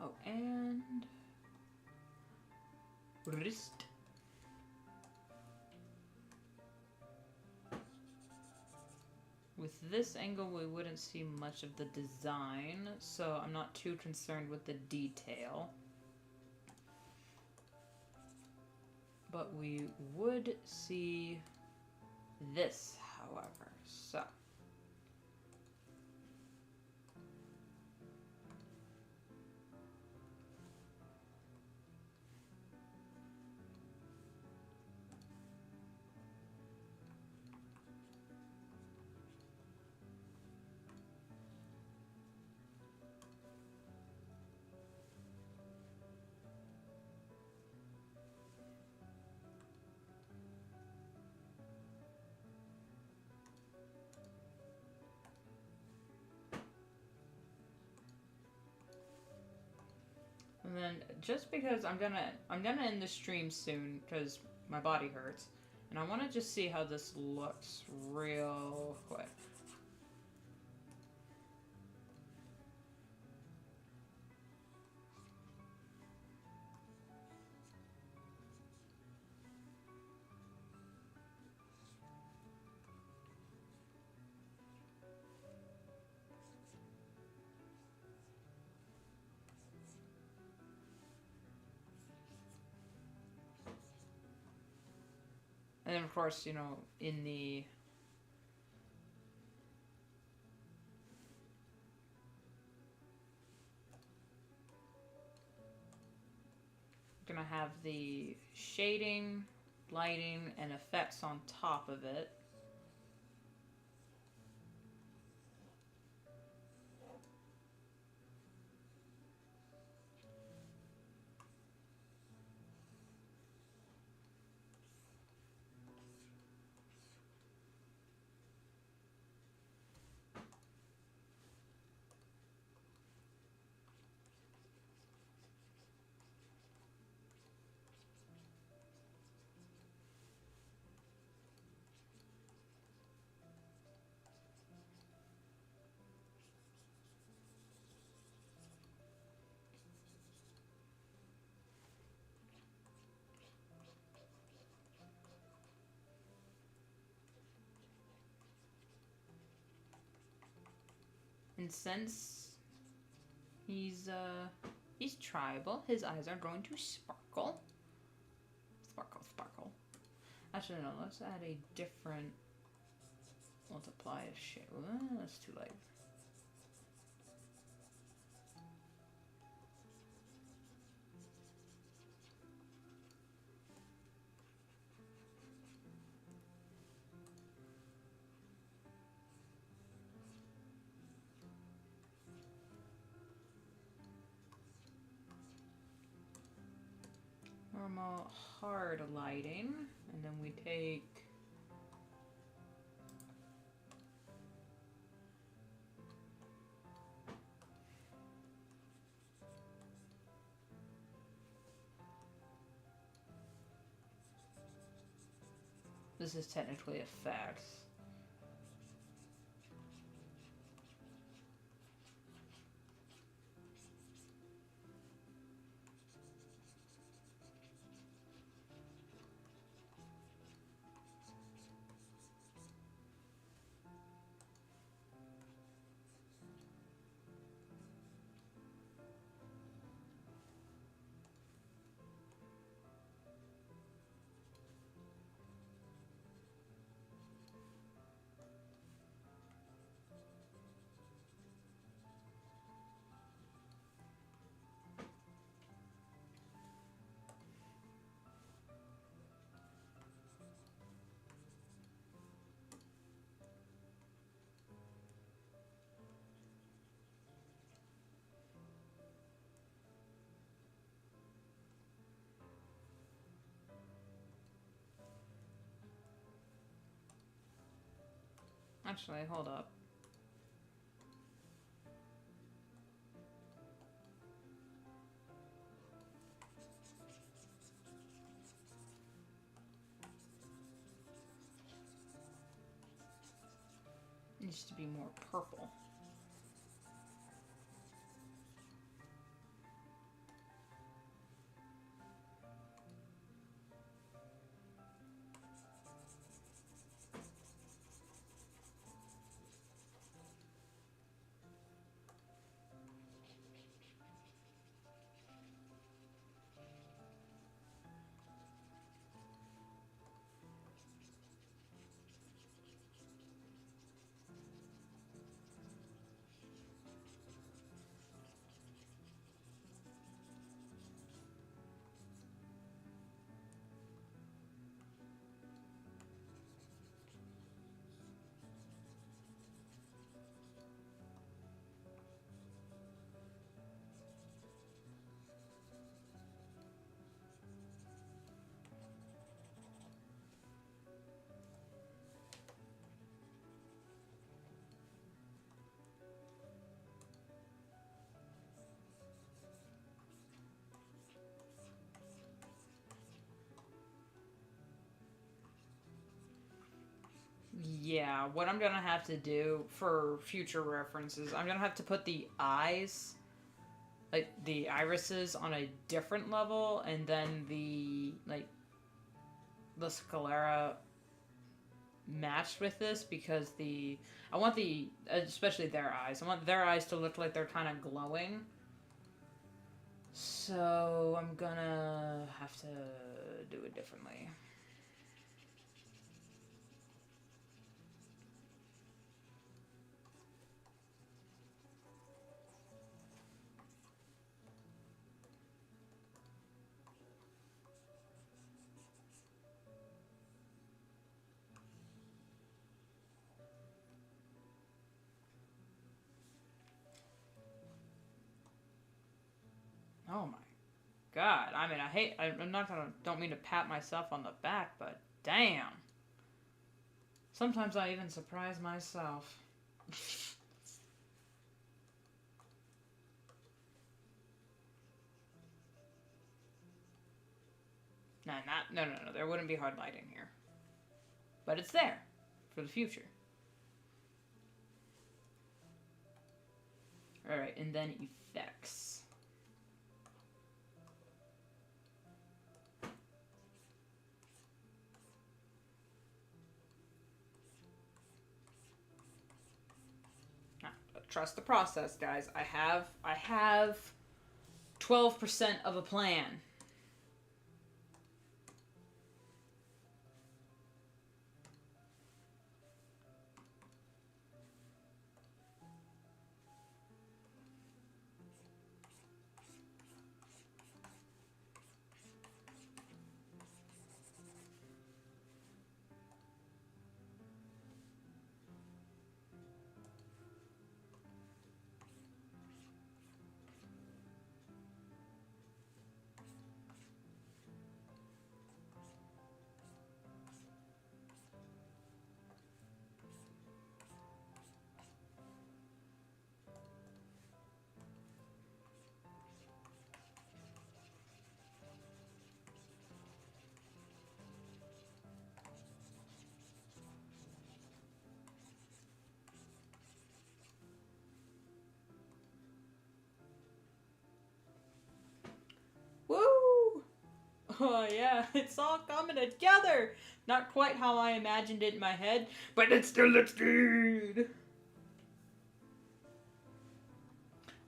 Oh, and wrist. With this angle, we wouldn't see much of the design, so I'm not too concerned with the detail. But we would see this, however. So. And then just because I'm gonna end the stream soon because my body hurts, and I want to just see how this looks real quick. And then of course, you know, in the gonna have the shading, lighting, and effects on top of it. And since he's tribal, his eyes are going to sparkle. Sparkle, sparkle. Actually, no, let's add a different multiply shit. That's too light. Normal hard lighting, and then we take this is technically effects. Actually, hold up. Needs to be more purple. Yeah, what I'm gonna have to do for future references, I'm gonna have to put the eyes, like the irises, on a different level, and then the sclera matched with this, because I want especially their eyes, I want their eyes to look like they're kind of glowing. So I'm gonna have to do it differently. Oh my God. I mean, don't mean to pat myself on the back, but damn. Sometimes I even surprise myself. No. There wouldn't be hard lighting here. But it's there for the future. Alright, and then effects. Trust the process, guys. I have 12% of a plan. Woo! Oh yeah, it's all coming together. Not quite how I imagined it in my head, but it still looks good.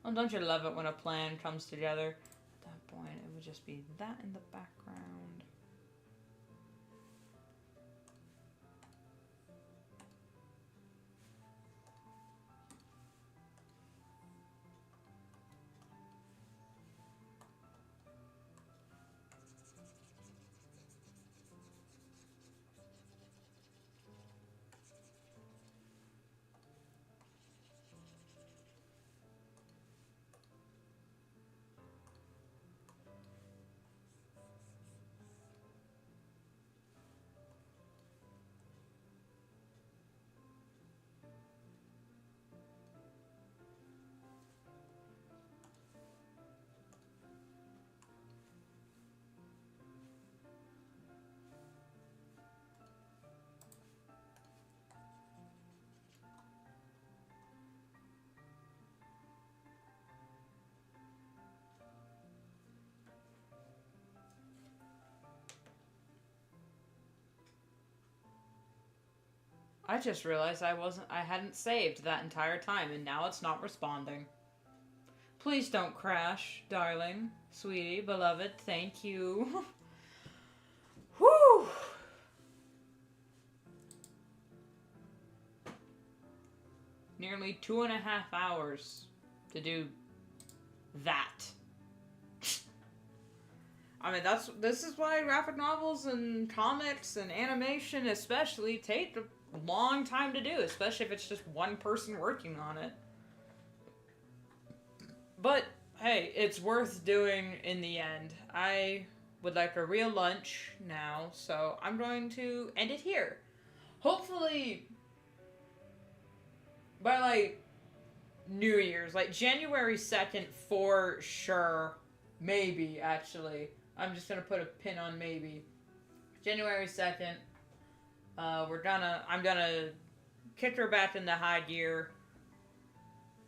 Well, don't you love it when a plan comes together? At that point, it would just be that in the background. I just realized I hadn't saved that entire time, and now it's not responding. Please don't crash, darling, sweetie, beloved, thank you. Whew! Nearly 2.5 hours to do that. I mean, this is why graphic novels and comics and animation especially take a long time to do, especially if it's just one person working on it. But, hey, it's worth doing in the end. I would like a real lunch now, so I'm going to end it here. Hopefully, by, like, New Year's, like, January 2nd for sure. Maybe, actually. I'm just gonna put a pin on maybe. January 2nd, I'm gonna kick her back into high gear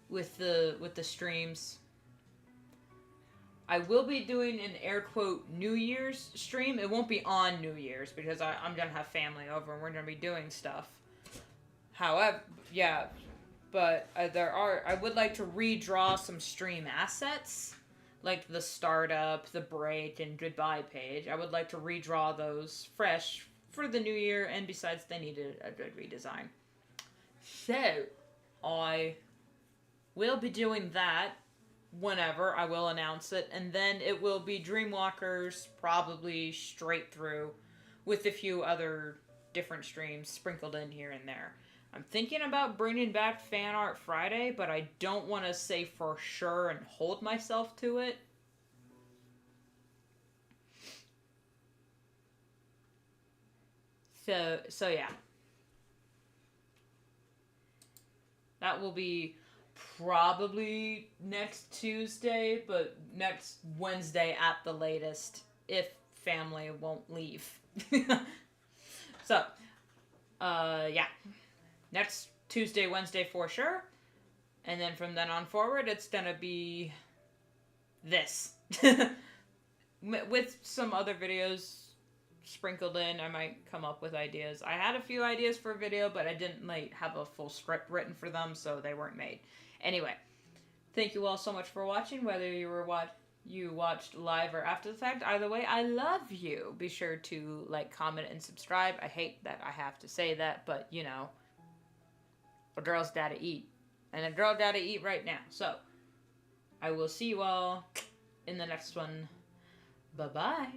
with the streams. I will be doing an air quote New Year's stream. It won't be on New Year's because I'm gonna have family over and we're gonna be doing stuff. However, yeah, but I would like to redraw some stream assets, like the startup, the break, and goodbye page. I would like to redraw those fresh for the new year, and besides, they needed a good redesign. So, I will be doing that whenever. I will announce it, and then it will be Dreamwalkers probably straight through with a few other different streams sprinkled in here and there. I'm thinking about bringing back Fan Art Friday, but I don't want to say for sure and hold myself to it. So yeah. That will be probably next Tuesday, but next Wednesday at the latest, if family won't leave. So, yeah. Next Tuesday, Wednesday for sure. And then from then on forward, it's gonna be this. With some other videos sprinkled in, I might come up with ideas. I had a few ideas for a video, but I didn't have a full script written for them, so they weren't made. Anyway, thank you all so much for watching, whether you watched live or after the fact. Either way, I love you. Be sure to like, comment, and subscribe. I hate that I have to say that, but you know, a girl's gotta eat. And a girl gotta eat right now. So, I will see you all in the next one. Bye-bye.